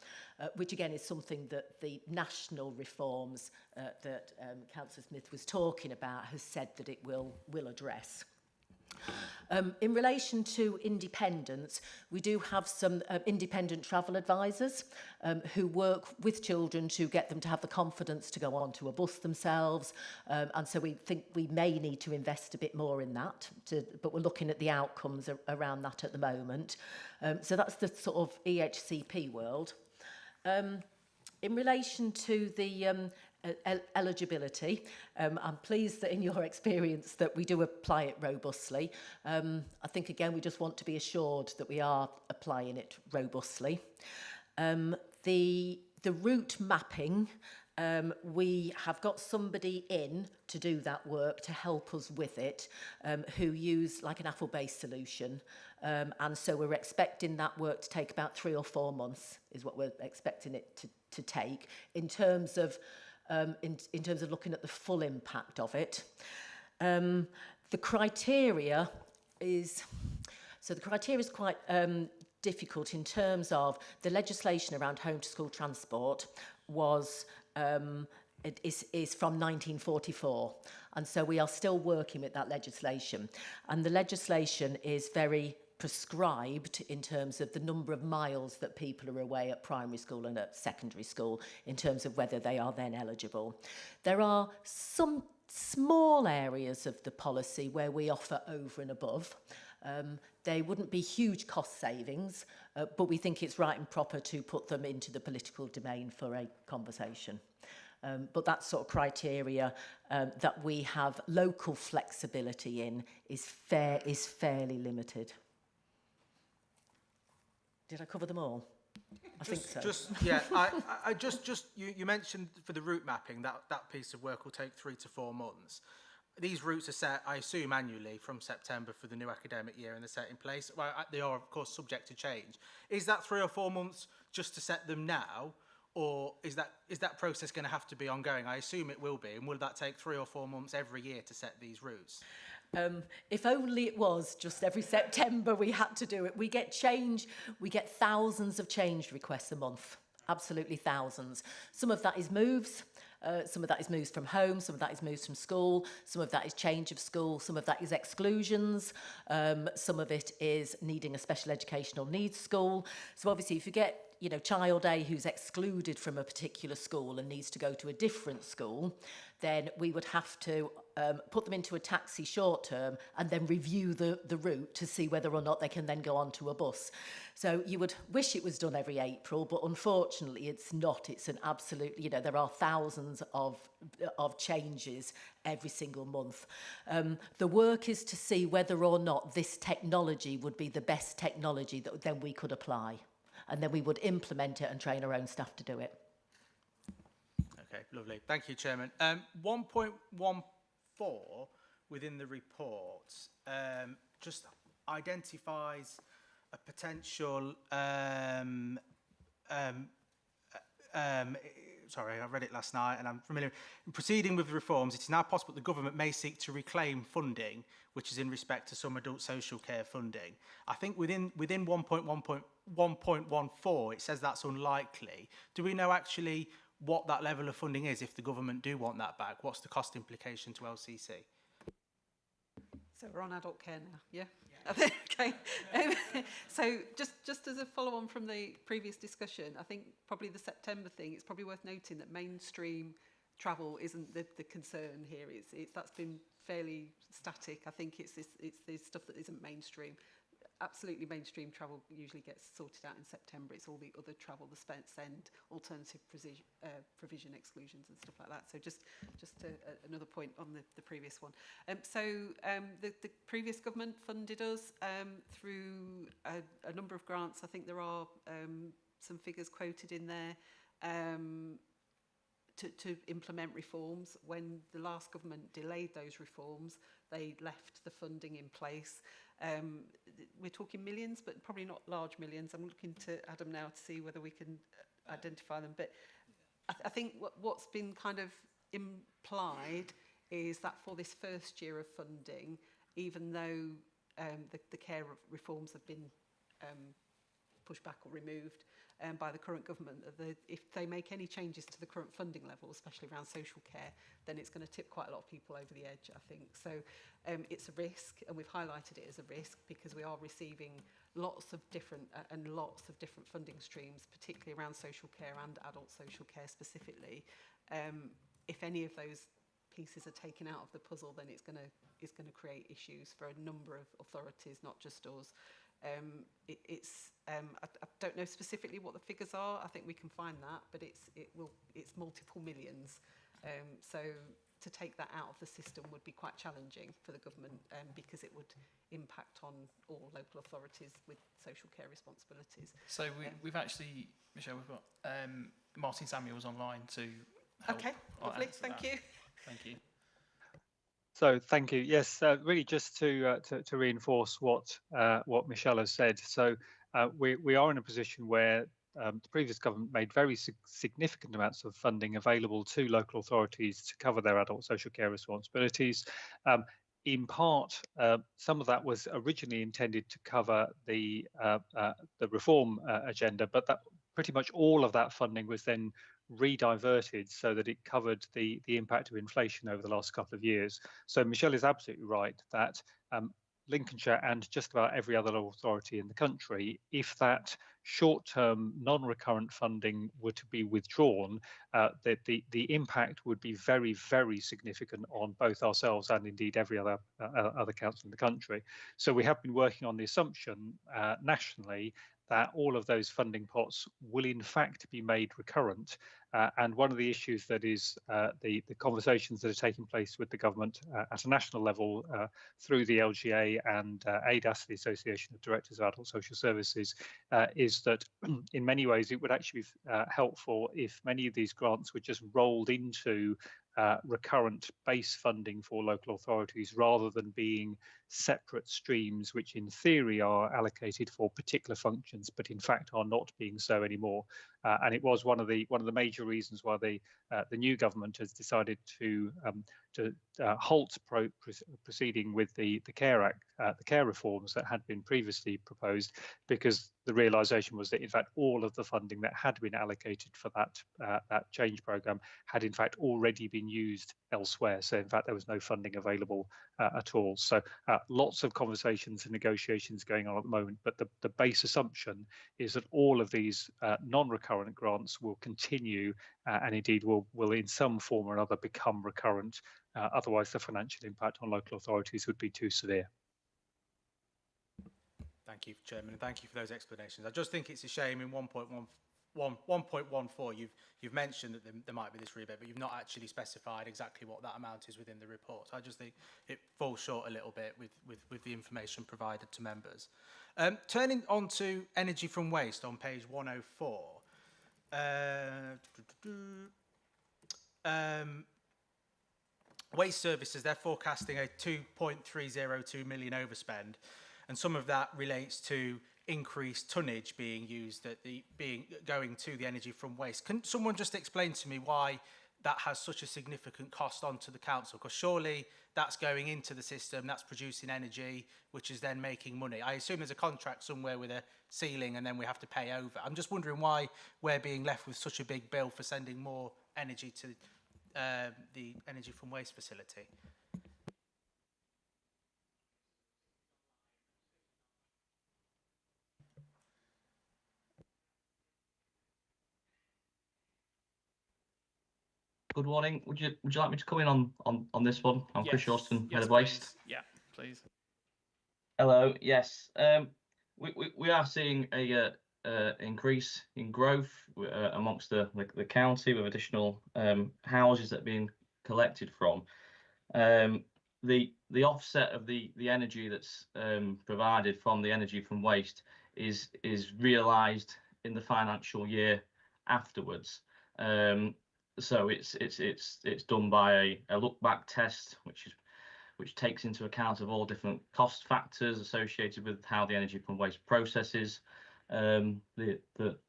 which again is something that the national reforms that Councillor Smith was talking about has said that it will address. In relation to independence, we do have some independent travel advisors who work with children to get them to have the confidence to go onto a bus themselves, and so we think we may need to invest a bit more in that, but we're looking at the outcomes around that at the moment. So that's the sort of EHCP world. In relation to the eligibility, I'm pleased that in your experience that we do apply it robustly. I think again we just want to be assured that we are applying it robustly. The route mapping, we have got somebody in to do that work to help us with it, who use like an Apple-based solution, and so we're expecting that work to take about 3 or 4 months is what we're expecting it to take in terms of in terms of looking at the full impact of it. The criteria is quite difficult in terms of the legislation around home to school transport was is from 1944, and so we are still working with that legislation, and the legislation is very prescribed in terms of the number of miles that people are away at primary school and at secondary school in terms of whether they are then eligible. There are some small areas of the policy where we offer over and above. They wouldn't be huge cost savings, but we think it's right and proper to put them into the political domain for a conversation. But that sort of criteria that we have local flexibility in is fairly limited. Did I cover them all? I think so. You mentioned for the route mapping that piece of work will take 3 to 4 months. These routes are set, I assume, annually from September for the new academic year, and they're set in place. Well, they are, of course, subject to change. Is that 3 or 4 months just to set them now, or is that process going to have to be ongoing? I assume it will be, and will that take 3 or 4 months every year to set these routes? If only it was just every September we had to do it. We get change, we get thousands of change requests a month, absolutely thousands. Some of that is moves, some of that is moves from home, some of that is moves from school, some of that is change of school, some of that is exclusions, some of it is needing a special educational needs school. So obviously if you get child A who's excluded from a particular school and needs to go to a different school, then we would have to put them into a taxi short term and then review the route to see whether or not they can then go onto a bus. So you would wish it was done every April, but unfortunately it's not. It's an absolute, there are thousands of changes every single month. The work is to see whether or not this technology would be the best technology that then we could apply. And then we would implement it and train our own staff to do it. Okay, lovely. Thank you, Chairman. 1.14 within the report just identifies a potential sorry, I read it last night and I'm familiar. In proceeding with reforms, it is now possible that the government may seek to reclaim funding, which is in respect to some adult social care funding. I think within 1.14, it says that's unlikely. Do we know actually what that level of funding is if the government do want that back? What's the cost implication to LCC? So we're on adult care now, yeah? Okay. So just as a follow-on from the previous discussion, I think probably the September thing, it's probably worth noting that mainstream travel isn't the concern here. That's been fairly static. I think it's the stuff that isn't mainstream. Absolutely mainstream travel usually gets sorted out in September. It's all the other travel, the spend, alternative provision exclusions and stuff like that. So just another point on the previous one. The previous government funded us through a number of grants. I think there are some figures quoted in there to implement reforms. When the last government delayed those reforms, they left the funding in place. We're talking millions, but probably not large millions. I'm looking to Adam now to see whether we can identify them. But I think what's been kind of implied is that for this first year of funding, even though the care reforms have been pushed back or removed by the current government, if they make any changes to the current funding level, especially around social care, then it's going to tip quite a lot of people over the edge, I think. So it's a risk, and we've highlighted it as a risk because we are receiving lots of different funding streams, particularly around social care and adult social care specifically. If any of those pieces are taken out of the puzzle, then it's going to create issues for a number of authorities, not just us. I don't know specifically what the figures are. I think we can find that, but it's multiple millions. So to take that out of the system would be quite challenging for the government because it would impact on all local authorities with social care responsibilities. So we've actually, Michelle, we've got Martin Samuels online to help. Okay, lovely. Thank you. Thank you. So thank you. Yes, really just to reinforce what Michelle has said. So we are in a position where the previous government made very significant amounts of funding available to local authorities to cover their adult social care responsibilities. In part, some of that was originally intended to cover the reform agenda, but pretty much all of that funding was then rediverted so that it covered the impact of inflation over the last couple of years. So Michelle is absolutely right that Lincolnshire and just about every other local authority in the country, if that short-term non-recurrent funding were to be withdrawn, the impact would be very, very significant on both ourselves and indeed every other council in the country. So we have been working on the assumption nationally that all of those funding pots will in fact be made recurrent. And one of the issues that is the conversations that are taking place with the government at a national level through the LGA and ADAS, the Association of Directors of Adult Social Services, is that in many ways it would actually be helpful if many of these grants were just rolled into recurrent base funding for local authorities rather than being separate streams which in theory are allocated for particular functions but in fact are not being so anymore. And it was one of the major reasons why the new government has decided to halt proceeding with the Care Act, the care reforms that had been previously proposed, because the realisation was that in fact all of the funding that had been allocated for that change programme had in fact already been used elsewhere. So in fact there was no funding available at all. So lots of conversations and negotiations going on at the moment, but the base assumption is that all of these non-recurrent grants will continue and indeed will in some form or another become recurrent. Otherwise the financial impact on local authorities would be too severe. Thank you, Chairman, and thank you for those explanations. I just think it's a shame in 1.14 you've mentioned that there might be this rebate, but you've not actually specified exactly what that amount is within the report. So I just think it falls short a little bit with the information provided to members. Turning on to energy from waste on page 104. Waste services, they're forecasting a 2.302 million overspend, and some of that relates to increased tonnage being used at going to the energy from waste. Can someone just explain to me why that has such a significant cost onto the council? Because surely that's going into the system, that's producing energy, which is then making money. I assume there's a contract somewhere with a ceiling and then we have to pay over. I'm just wondering why we're being left with such a big bill for sending more energy to the energy from waste facility. Good morning. Would you like me to come in on this one? I'm Yes. Chris Austin, Yes, Head of Waste. please. Yeah, please. Hello. Yes. We are seeing a increase in growth amongst the county with additional houses that are being collected from. The offset of the energy that's provided from the energy from waste is realised in the financial year afterwards. So it's done by a look back test, which takes into account of all different cost factors associated with how the energy from waste processes the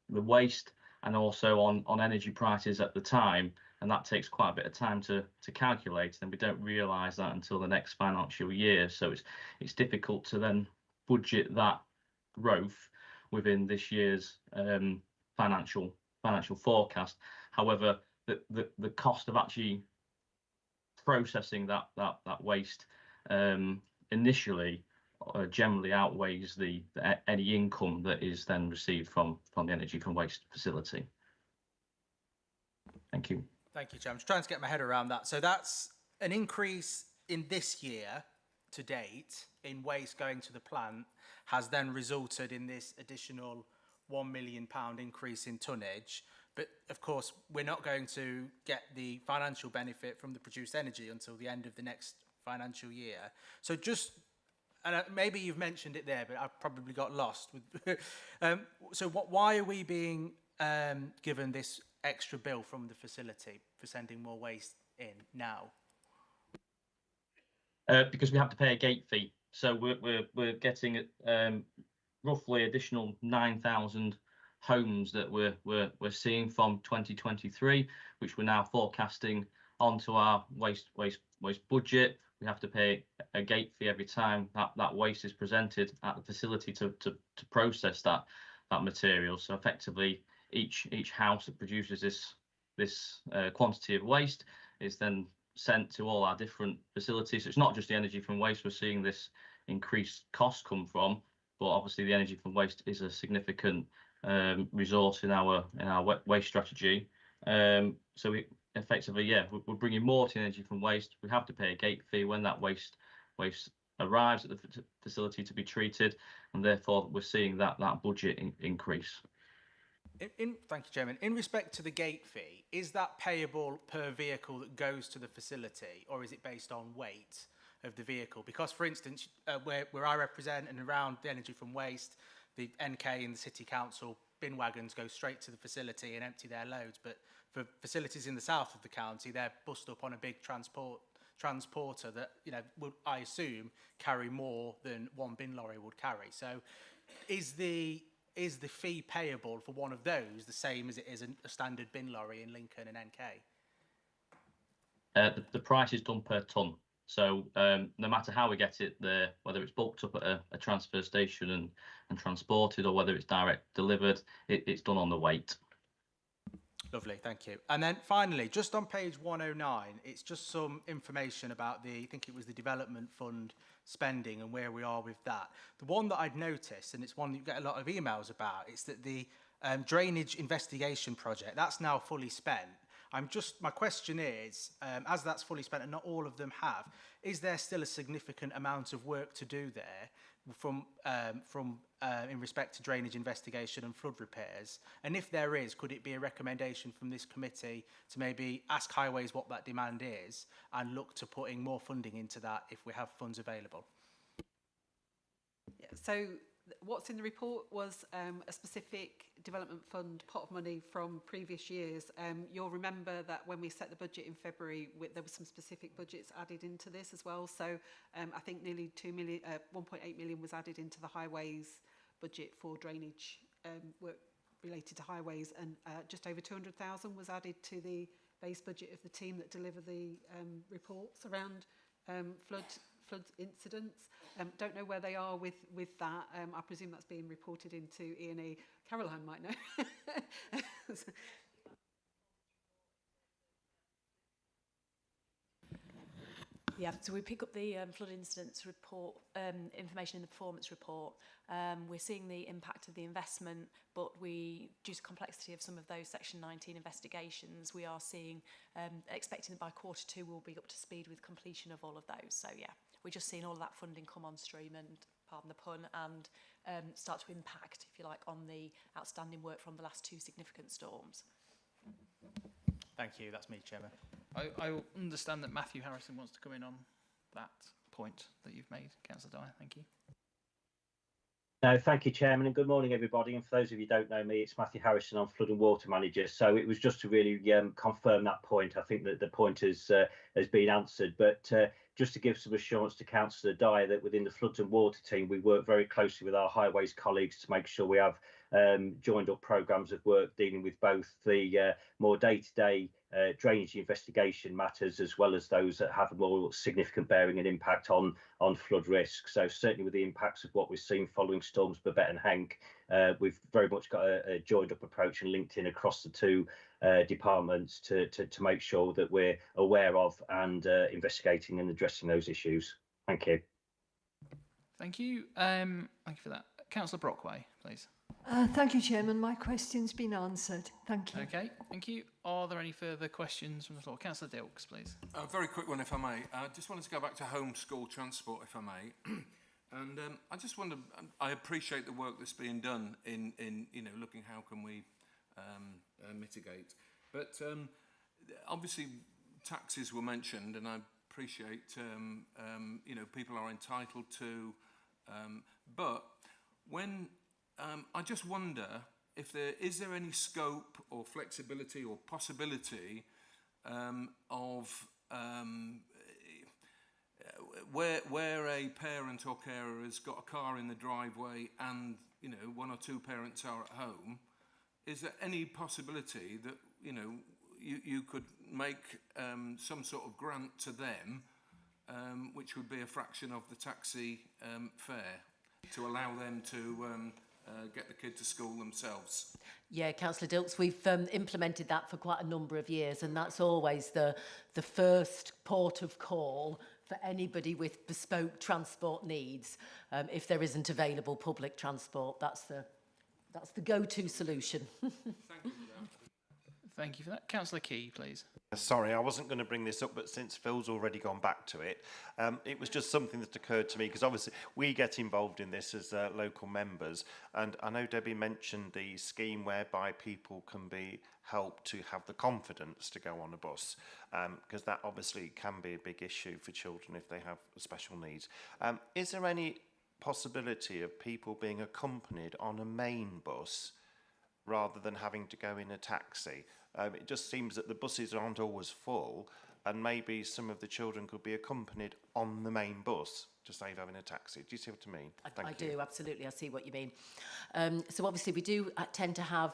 waste, and also on energy prices at the time, and that takes quite a bit of time to calculate, and we don't realise that until the next financial year. So it's difficult to then budget that growth within this year's financial forecast. However, the cost of actually processing that waste initially generally outweighs any income that is then received from the energy from waste facility. Thank you. Thank you, Chair. I'm just trying to get my head around that. So that's an increase in this year to date in waste going to the plant has then resulted in this additional £1 million increase in tonnage. But of course, we're not going to get the financial benefit from the produced energy until the end of the next financial year. So and maybe you've mentioned it there, but I've probably got lost. So why are we being given this extra bill from the facility for sending more waste in now? Because we have to pay a gate fee. So we're getting roughly additional 9,000 homes that we're seeing from 2023, which we're now forecasting onto our waste budget. We have to pay a gate fee every time that waste is presented at the facility to process that material. So effectively, each house that produces this quantity of waste is then sent to all our different facilities. So it's not just the energy from waste we're seeing this increased cost come from, but obviously the energy from waste is a significant resource in our waste strategy. So we effectively, yeah, we're bringing more to energy from waste. We have to pay a gate fee when that waste arrives at the facility to be treated, and therefore we're seeing that budget increase. Thank you, Chairman. In respect to the gate fee, is that payable per vehicle that goes to the facility, or is it based on weight of the vehicle? Because, for instance, where I represent and around the energy from waste, the NK and the City Council bin wagons go straight to the facility and empty their loads. But for facilities in the south of the county, they're bussed up on a big transporter that, you know, would, I assume, carry more than one bin lorry would carry. So is the fee payable for one of those the same as it is a standard bin lorry in Lincoln and NK? The price is done per tonne. So no matter how we get it there, whether it's bulked up at a transfer station and transported, or whether it's direct delivered, it's done on the weight. Lovely, thank you. And then finally, just on page 109, it's just some information about I think it was the development fund spending and where we are with that. The one that I'd noticed, and it's one that you get a lot of emails about, it's that the drainage investigation project, that's now fully spent. My question is, as that's fully spent and not all of them have, is there still a significant amount of work to do there from in respect to drainage investigation and flood repairs? And if there is, could it be a recommendation from this committee to maybe ask Highways what that demand is and look to putting more funding into that if we have funds available? Yeah, so what's in the report was a specific development fund pot of money from previous years. You'll remember that when we set the budget in February, there were some specific budgets added into this as well. So I think nearly 1.8 million was added into the highways budget for drainage work related to highways, and just over 200,000 was added to the base budget of the team that deliver the reports around flood incidents. Don't know where they are with that. I presume that's being reported into E&E. Caroline might know. Yeah, so we pick up the flood incidents report, information in the performance report. We're seeing the impact of the investment, but due to complexity of some of those Section 19 investigations, we are expecting that by Q2 we'll be up to speed with completion of all of those. So yeah, we're just seeing all of that funding come on stream and, pardon the pun, and start to impact, if you like, on the outstanding work from the last two significant storms. Thank you, that's me, Chairman. I understand that Matthew Harrison wants to come in on that point that you've made, Councillor Dyer. Thank you. No, thank you, Chairman, and good morning, everybody. And for those of you who don't know me, it's Matthew Harrison. I'm Flood and Water Manager. So it was just to really confirm that point. I think that the point has been answered, but just to give some assurance to Councillor Dyer that within the Floods and Water team, we work very closely with our highways colleagues to make sure we have joined up programmes of work dealing with both the more day-to-day drainage investigation matters, as well as those that have a more significant bearing and impact on flood risk. So certainly with the impacts of what we've seen following storms Babette and Henk, we've very much got a joined up approach and linked in across the two departments to make sure that we're aware of and investigating and addressing those issues. Thank you. Thank you. Thank you for that. Councillor Brockway, please. Thank you, Chairman. My question's been answered. Thank you. Okay, thank you. Are there any further questions from the floor? Councillor Dilks, please. A very quick one, if I may. I just wanted to go back to home school transport, if I may. And I just wonder, I appreciate the work that's being done in looking how can we mitigate. But obviously taxes were mentioned, and I appreciate, people are entitled to, but when I just wonder if is there any scope or flexibility or possibility of where a parent or carer has got a car in the driveway and one or two parents are at home. Is there any possibility that you could make some sort of grant to them, which would be a fraction of the taxi fare, to allow them to get the kid to school themselves. Yeah, Councillor Dilks, we've implemented that for quite a number of years, and that's always the first port of call for anybody with bespoke transport needs. If there isn't available public transport, that's the go-to solution. Thank you for that. Thank you for that. Councillor Key, please. Sorry, I wasn't going to bring this up, but since Phil's already gone back to it, it was just something that occurred to me, because obviously we get involved in this as local members, and I know Debbie mentioned the scheme whereby people can be helped to have the confidence to go on a bus, because that obviously can be a big issue for children if they have special needs. Is there any possibility of people being accompanied on a main bus rather than having to go in a taxi? It just seems that the buses aren't always full, and maybe some of the children could be accompanied on the main bus to save having a taxi. Do you see what I mean? I do, absolutely. I see what you mean. So obviously we do tend to have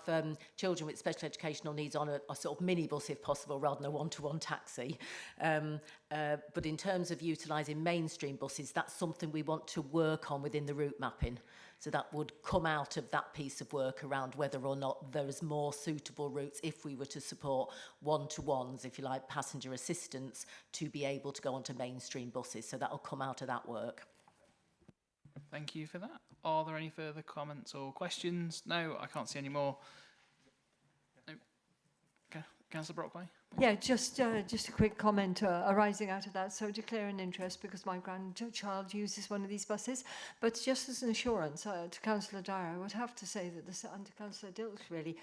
children with special educational needs on a sort of minibus if possible, rather than a one-to-one taxi. But in terms of utilising mainstream buses, that's something we want to work on within the route mapping. So that would come out of that piece of work around whether or not there is more suitable routes if we were to support one-to-ones, if you like, passenger assistance, to be able to go onto mainstream buses. So that will come out of that work. Thank you for that. Are there any further comments or questions? No, I can't see any more. No. Okay. Councillor Brockway? Yeah, just a quick comment arising out of that. So declare an interest because my grandchild uses one of these buses. But just as an assurance to Councillor Dyer, I would have to say that this, and to Councillor Dilks really,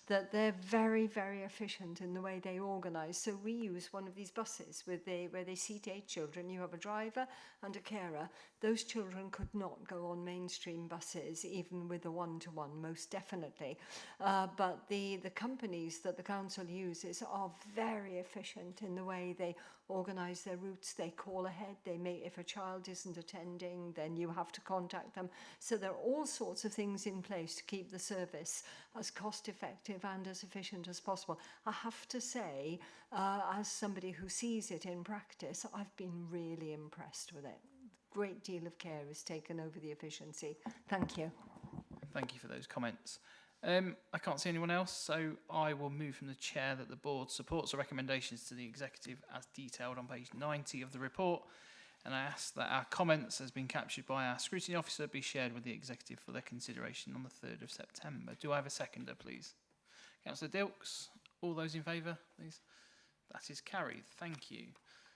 that they're very, very efficient in the way they organise. So we use one of these buses where they seat 8 children. You have a driver and a carer. Those children could not go on mainstream buses, even with a one-to-one, most definitely. But the companies that the council uses are very efficient in the way they organise their routes. They call ahead. They make, if a child isn't attending, then you have to contact them. So there are all sorts of things in place to keep the service as cost effective and as efficient as possible. I have to say, as somebody who sees it in practice, I've been really impressed with it. Great deal of care is taken over the efficiency. Thank you. Thank you for those comments. I can't see anyone else, so I will move from the chair that the board supports the recommendations to the executive as detailed on page 90 of the report, and I ask that our comments as been captured by our scrutiny officer be shared with the executive for their consideration on the 3rd of September. Do I have a seconder, please? Councillor Dilks, all those in favour, please? That is carried. Thank you.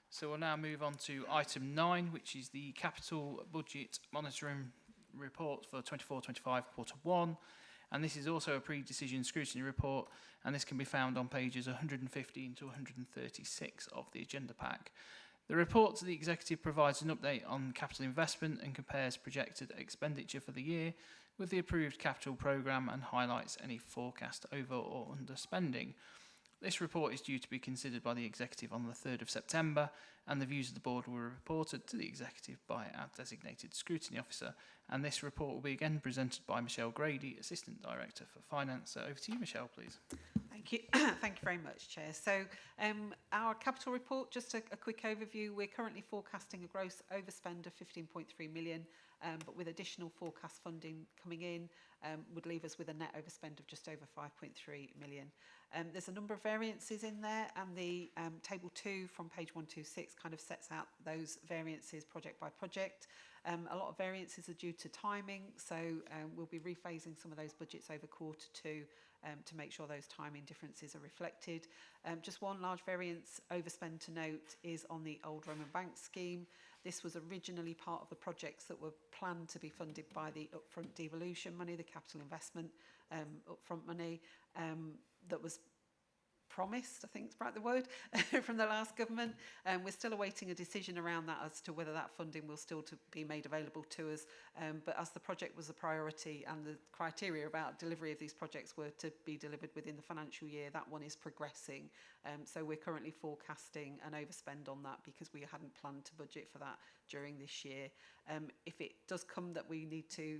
So we'll now move on to item 9, which is the capital budget monitoring report for 24-25 quarter 1. And this is also a pre-decision scrutiny report, and this can be found on pages 115 to 136 of the agenda pack. The report to the executive provides an update on capital investment and compares projected expenditure for the year with the approved capital programme and highlights any forecast over or under spending. This report is due to be considered by the executive on the 3rd of September, and the views of the board were reported to the executive by our designated scrutiny officer. And this report will be again presented by Michelle Grady, Assistant Director for Finance. So over to you, Michelle, please. Thank you. Thank you very much, Chair. So our capital report, just a quick overview. We're currently forecasting a gross overspend of 15.3 million, but with additional forecast funding coming in, would leave us with a net overspend of just over 5.3 million. There's a number of variances in there, and the table 2 from page 126 kind of sets out those variances project by project. A lot of variances are due to timing, so we'll be rephasing some of those budgets over quarter 2 to make sure those timing differences are reflected. Just one large variance overspend to note is on the Old Roman Bank scheme. This was originally part of the projects that were planned to be funded by the upfront devolution money, the capital investment upfront money that was promised, I think is right the word, from the last government. We're still awaiting a decision around that as to whether that funding will still be made available to us. But as the project was a priority and the criteria about delivery of these projects were to be delivered within the financial year, that one is progressing. So we're currently forecasting an overspend on that because we hadn't planned to budget for that during this year. If it does come that we need to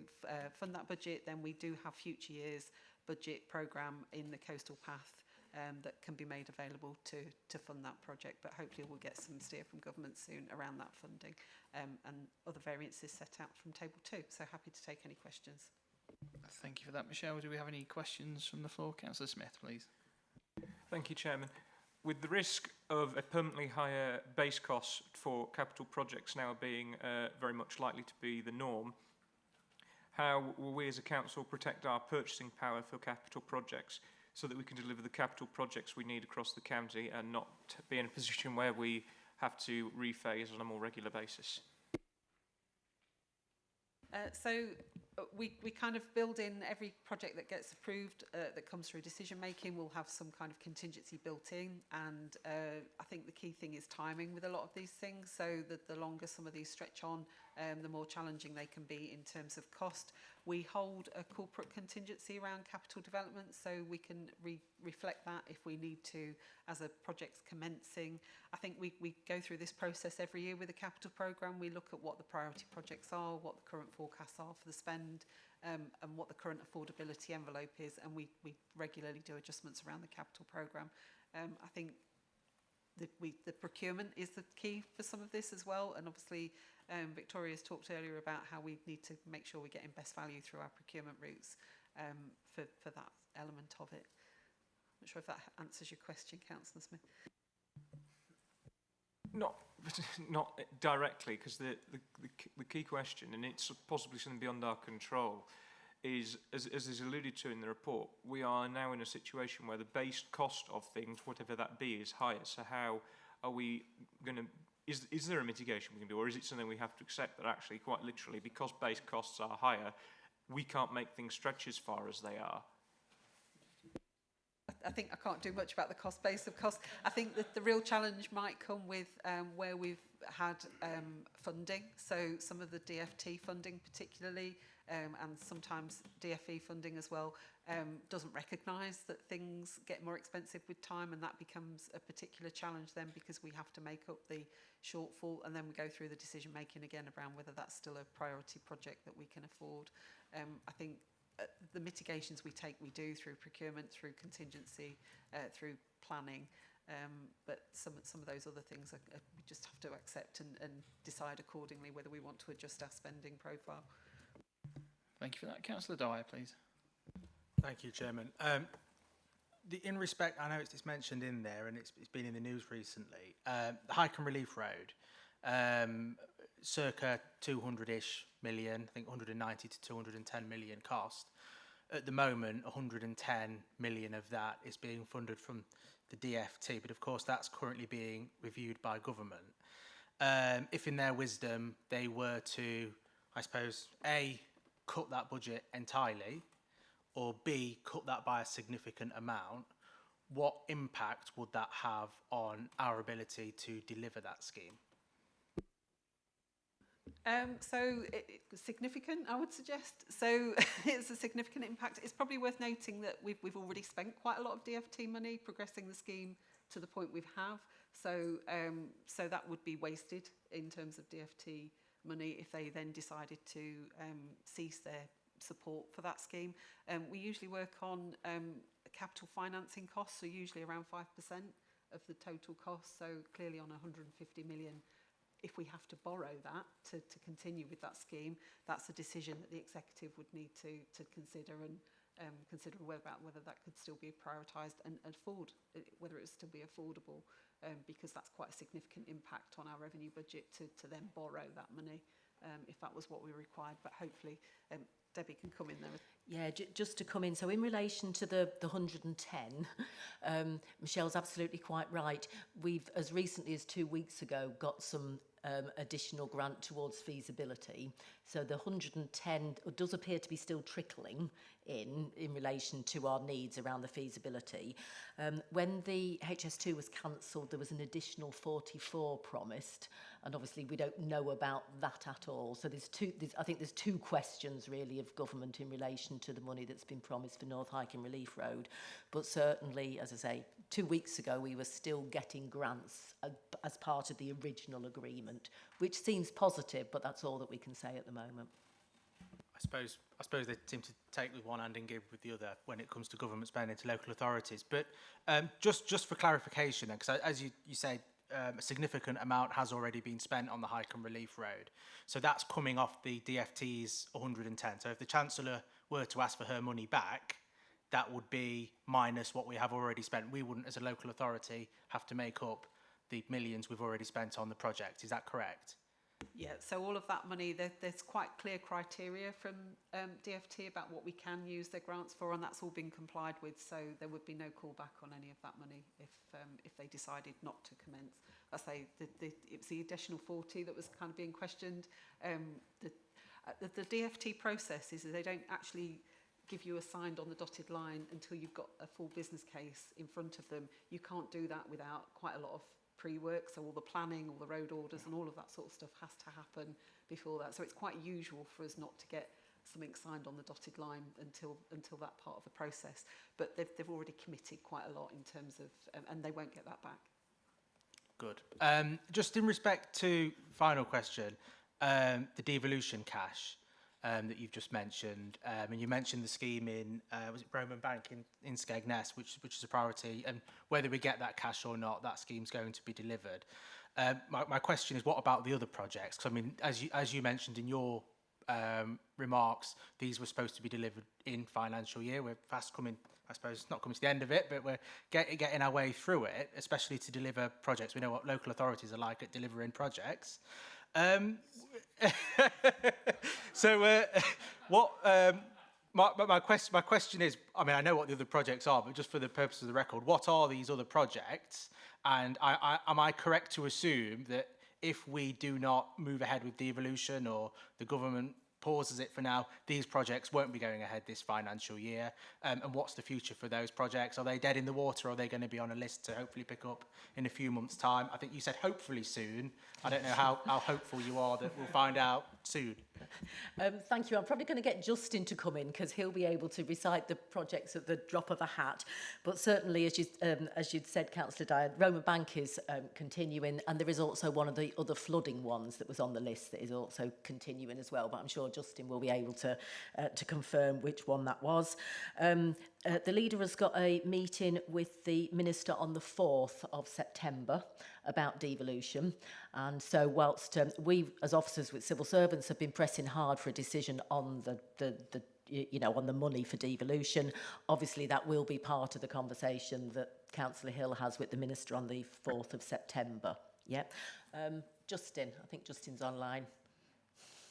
fund that budget, then we do have future years budget programme in the Coastal Path that can be made available to fund that project, but hopefully we'll get some steer from government soon around that funding, and other variances set out from table 2. So happy to take any questions. Thank you for that, Michelle. Do we have any questions from the floor? Councillor Smith, please. Thank you, Chairman. With the risk of a permanently higher base cost for capital projects now being very much likely to be the norm, how will we as a council protect our purchasing power for capital projects so that we can deliver the capital projects we need across the county and not be in a position where we have to rephase on a more regular basis? We kind of build in every project that gets approved that comes through decision making will have some kind of contingency built in, and I think the key thing is timing with a lot of these things, so that the longer some of these stretch on, the more challenging they can be in terms of cost. We hold a corporate contingency around capital development, so we can reflect that if we need to as a project's commencing. I think we go through this process every year with a capital programme. We look at what the priority projects are, what the current forecasts are for the spend, and what the current affordability envelope is, and we regularly do adjustments around the capital programme. I think the procurement is the key for some of this as well, and obviously Victoria's talked earlier about how we need to make sure we're getting best value through our procurement routes for that element of it. I'm not sure if that answers your question, Councillor Smith. Not directly, because the key question, and it's possibly something beyond our control, is, as is alluded to in the report, we are now in a situation where the base cost of things, whatever that be, is higher. So how are we going to, is there a mitigation we can do, or is it something we have to accept that actually, quite literally, because base costs are higher, we can't make things stretch as far as they are? I think I can't do much about the cost base of cost. I think that the real challenge might come with where we've had funding. So some of the DFT funding particularly, and sometimes DFE funding as well, doesn't recognise that things get more expensive with time, and that becomes a particular challenge then, because we have to make up the shortfall, and then we go through the decision making again around whether that's still a priority project that we can afford. I think the mitigations we do through procurement, through contingency, through planning, but some of those other things we just have to accept and decide accordingly whether we want to adjust our spending profile. Thank you for that. Councillor Dyer, please. Thank you, Chairman. In respect, I know it's mentioned in there and it's been in the news recently, the Hike and Relief Road, circa 200-ish million, I think 190 to 210 million cost. At the moment, 110 million of that is being funded from the DFT, but of course that's currently being reviewed by government. If in their wisdom they were to, I suppose, A, cut that budget entirely, or B, cut that by a significant amount, what impact would that have on our ability to deliver that scheme? So it's significant, I would suggest. So it's a significant impact. It's probably worth noting that we've already spent quite a lot of DFT money progressing the scheme to the point we have. So so that would be wasted in terms of DFT money if they then decided to cease their support for that scheme. We usually work on capital financing costs, so usually around 5% of the total cost. So clearly on 150 million. If we have to borrow that to continue with that scheme, that's a decision that the executive would need to consider and consider whether that could still be prioritised and whether it would still be affordable, because that's quite a significant impact on our revenue budget to then borrow that money if that was what we required. But hopefully Debbie can come in there. Yeah, just to come in. So in relation to the 110, Michelle's absolutely quite right. We've, as recently as 2 weeks ago, got some additional grant towards feasibility. So the 110 does appear to be still trickling in relation to our needs around the feasibility. When the HS2 was cancelled, there was an additional 44 promised, and obviously we don't know about that at all. So I think there's two questions really of government in relation to the money that's been promised for North Hike and Relief Road. But certainly, as I say, 2 weeks ago we were still getting grants as part of the original agreement, which seems positive, but that's all that we can say at the moment. I suppose they seem to take with one hand and give with the other when it comes to government spending to local authorities. But just for clarification, because as you say, a significant amount has already been spent on the Hike and Relief Road. So that's coming off the DFT's 110. So if the Chancellor were to ask for her money back, that would be minus what we have already spent. We wouldn't, as a local authority, have to make up the millions we've already spent on the project. Is that correct? Yeah, so all of that money, there's quite clear criteria from DFT about what we can use their grants for, and that's all been complied with, so there would be no callback on any of that money if they decided not to commence. I say it was the additional 40 that was kind of being questioned. The DFT process is that they don't actually give you a signed on the dotted line until you've got a full business case in front of them. You can't do that without quite a lot of pre-work, so all the planning, all the road orders and all of that sort of stuff has to happen before that. So it's quite usual for us not to get something signed on the dotted line until that part of the process. But they've already committed quite a lot in terms of, and they won't get that back. Good. Just in respect to, final question, the devolution cash that you've just mentioned, and you mentioned the scheme in, was it Roman Bank in Skegness, which is a priority, and whether we get that cash or not, that scheme's going to be delivered. My question is, what about the other projects? Because I mean, as you mentioned in your remarks, these were supposed to be delivered in financial year. We're fast coming, I suppose, not coming to the end of it, but we're getting our way through it, especially to deliver projects. We know what local authorities are like at delivering projects. So what my question is, I mean, I know what the other projects are, but just for the purpose of the record, what are these other projects? And am I correct to assume that if we do not move ahead with devolution, or the government pauses it for now, these projects won't be going ahead this financial year? And what's the future for those projects? Are they dead in the water, or are they going to be on a list to hopefully pick up in a few months' time? I think you said hopefully soon. I don't know how hopeful you are that we'll find out soon. Thank you. I'm probably going to get Justin to come in, because he'll be able to recite the projects at the drop of a hat. But certainly, as you'd said, Councillor Dyer, Roman Bank is continuing, and there is also one of the other flooding ones that was on the list that is also continuing as well. But I'm sure Justin will be able to confirm which one that was. The leader has got a meeting with the Minister on the 4th of September about devolution. And so whilst we, as officers with civil servants, have been pressing hard for a decision on on the money for devolution, obviously that will be part of the conversation that Councillor Hill has with the Minister on the 4th of September. Yeah. Justin, I think Justin's online.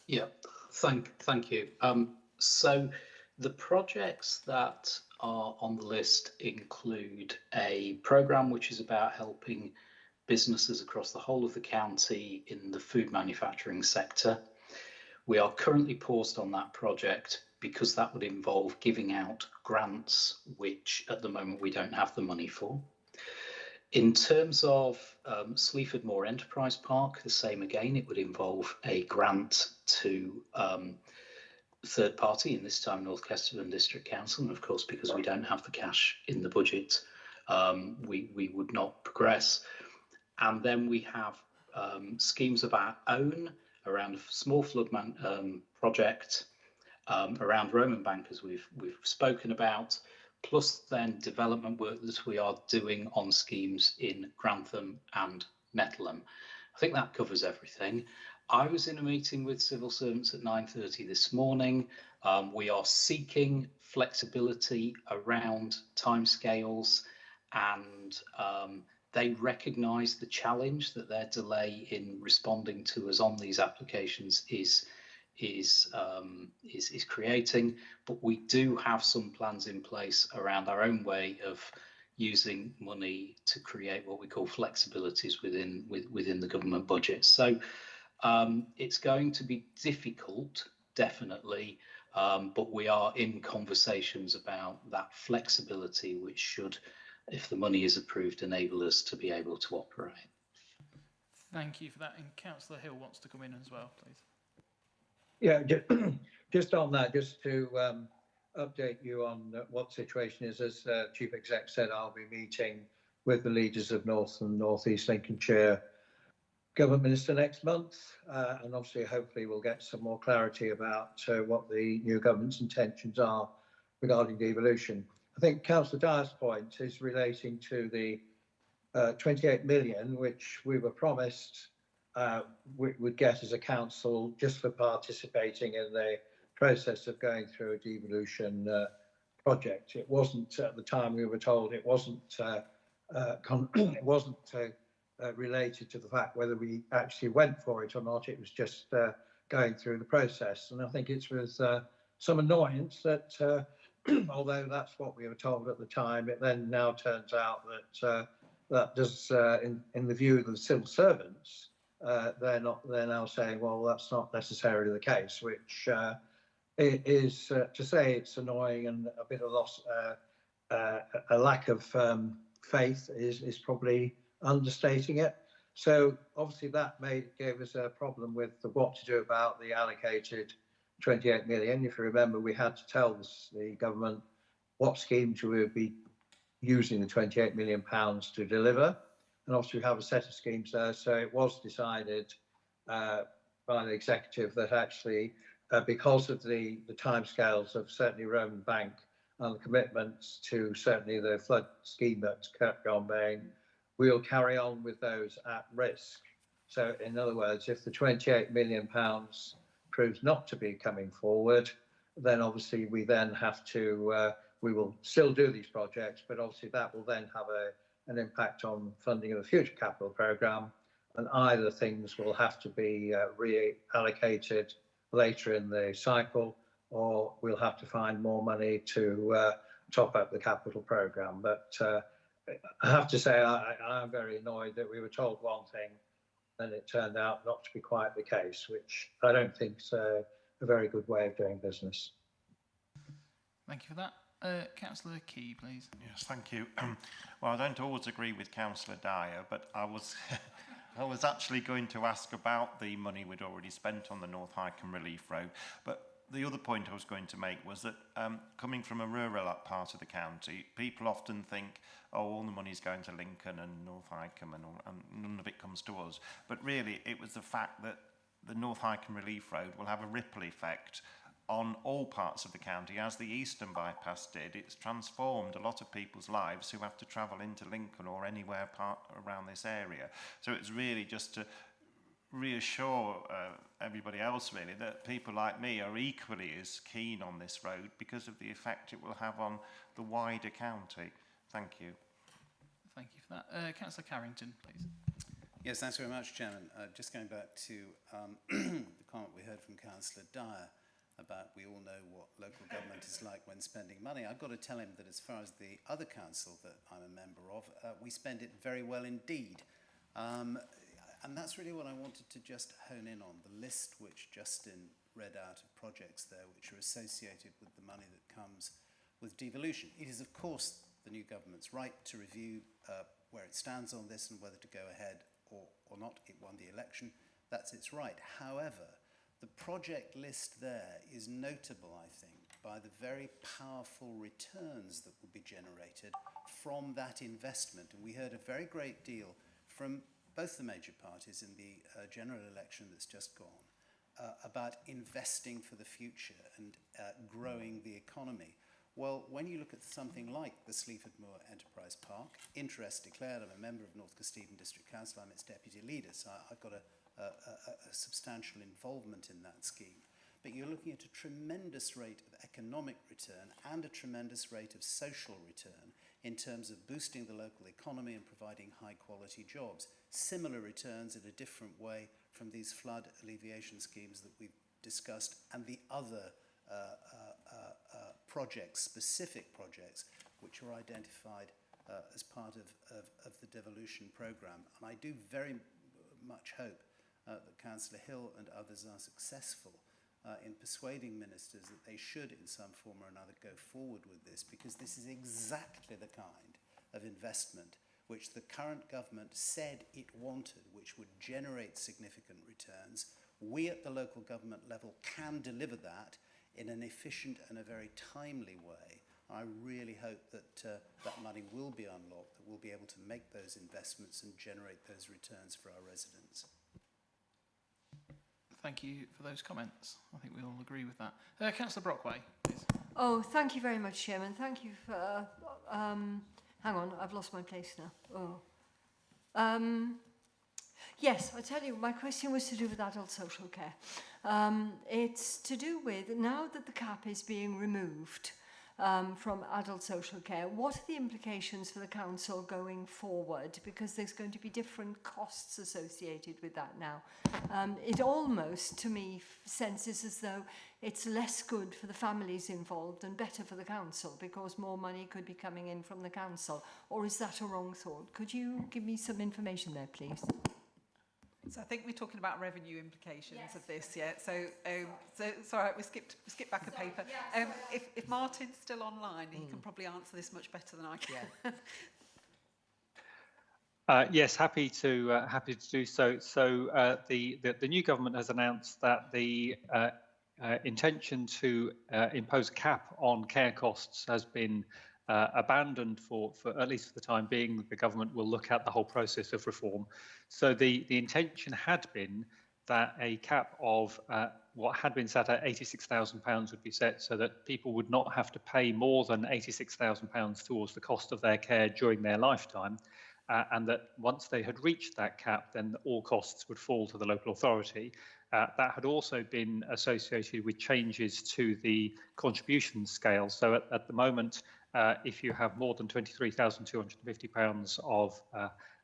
Yeah, thank you. So the projects that are on the list include a programme which is about helping businesses across the whole of the county in the food manufacturing sector. We are currently paused on that project because that would involve giving out grants, which at the moment we don't have the money for. In terms of Sleaford Moor Enterprise Park, the same again, it would involve a grant to third party, in this time North Kesterton District Council, and of course because we don't have the cash in the budget, we would not progress. And then we have schemes of our own around a small flood project, around Roman Bank, as we've spoken about, plus then development work that we are doing on schemes in Grantham and Nettleham. I think that covers everything. I was in a meeting with civil servants at 9:30 this morning. We are seeking flexibility around timescales, and they recognise the challenge that their delay in responding to us on these applications is creating. But we do have some plans in place around our own way of using money to create what we call flexibilities within the government budget. So it's going to be difficult, definitely, but we are in conversations about that flexibility, which should, if the money is approved, enable us to be able to operate. Thank you for that. And Councillor Hill wants to come in as well, please. Yeah, just on that, just to update you on what the situation is. As Chief Exec said, I'll be meeting with the leaders of North and North East Lincolnshire Government Minister next month, and obviously hopefully we'll get some more clarity about what the new government's intentions are regarding devolution. I think Councillor Dyer's point is relating to the 28 million, which we were promised we would get as a council just for participating in the process of going through a devolution project. It wasn't at the time we were told it wasn't it wasn't related to the fact whether we actually went for it or not. It was just going through the process. And I think it's with some annoyance that although that's what we were told at the time, it then now turns out that that does, in the view of the civil servants, they're now saying, well, that's not necessarily the case, which is to say it's annoying and a bit of loss, a lack of faith is probably understating it. So obviously that gave us a problem with what to do about the allocated 28 million. If you remember, we had to tell the government what schemes we would be using the 28 million pounds to deliver. And obviously we have a set of schemes there. So it was decided by the executive that actually, because of the timescales of certainly Roman Bank and the commitments to certainly the flood scheme that's kept on being, we'll carry on with those at risk. So in other words, if the 28 million pounds proves not to be coming forward, then obviously we then have to, we will still do these projects, but obviously that will then have an impact on funding of the future capital programme, and either things will have to be reallocated later in the cycle, or we'll have to find more money to top up the capital programme. But I have to say I'm very annoyed that we were told one thing and it turned out not to be quite the case, which I don't think is a very good way of doing business. Thank you for that. Councillor Key, please. Yes, thank you. Well, I don't always agree with Councillor Dyer, but I was I was actually going to ask about the money we'd already spent on the North Highcombe Relief Road. But the other point I was going to make was that coming from a rural part of the county, people often think, oh, all the money's going to Lincoln and North Highcombe and none of it comes to us. But really, it was the fact that the North Highcombe Relief Road will have a ripple effect on all parts of the county, as the Eastern Bypass did. It's transformed a lot of people's lives who have to travel into Lincoln or anywhere around this area. So it's really just to reassure everybody else, really, that people like me are equally as keen on this road because of the effect it will have on the wider county. Thank you. Thank you for that. Councillor Carrington, please. Yes, thanks very much, Chairman. Just going back to the comment we heard from Councillor Dyer about we all know what local government is like when spending money. I've got to tell him that as far as the other council that I'm a member of, we spend it very well indeed. And that's really what I wanted to just hone in on, the list which Justin read out of projects there which are associated with the money that comes with devolution. It is, of course, the new government's right to review where it stands on this and whether to go ahead or not. It won the election. That's its right. However, the project list there is notable, I think, by the very powerful returns that will be generated from that investment. And we heard a very great deal from both the major parties in the general election that's just gone about investing for the future and growing the economy. Well, when you look at something like the Sleaford Moor Enterprise Park, interest declared. I'm a member of North Kesteven District Council. I'm its deputy leader, so I've got a substantial involvement in that scheme. But you're looking at a tremendous rate of economic return and a tremendous rate of social return in terms of boosting the local economy and providing high quality jobs. Similar returns in a different way from these flood alleviation schemes that we've discussed and the other projects, specific projects, which were identified as part of the devolution programme. And I do very much hope that Councillor Hill and others are successful in persuading ministers that they should, in some form or another, go forward with this, because this is exactly the kind of investment which the current government said it wanted, which would generate significant returns. We at the local government level can deliver that in an efficient and a very timely way. I really hope that that money will be unlocked, that we'll be able to make those investments and generate those returns for our residents. Thank you for those comments. I think we all agree with that. Councillor Brockway, please. Oh, thank you very much, Chairman. Thank you for... hang on, I've lost my place now. Oh. Yes, I tell you, my question was to do with adult social care. It's to do with, now that the cap is being removed from adult social care, what are the implications for the council going forward? Because there's going to be different costs associated with that now. It almost, to me, senses as though it's less good for the families involved and better for the council because more money could be coming in from the council. Or is that a wrong thought? Could you give me some information there, please? So I think we're talking about revenue implications of this, yeah. So it's all right. We skipped back a paper. If Martin's still online, he can probably answer this much better than I can. Yes, happy to do so. So the new government has announced that the intention to impose a cap on care costs has been abandoned for at least for the time being. The government will look at the whole process of reform. So the intention had been that a cap of what had been set at £86,000 would be set so that people would not have to pay more than £86,000 towards the cost of their care during their lifetime. And that once they had reached that cap, then all costs would fall to the local authority. That had also been associated with changes to the contribution scale. So at the moment, if you have more than £23,250 of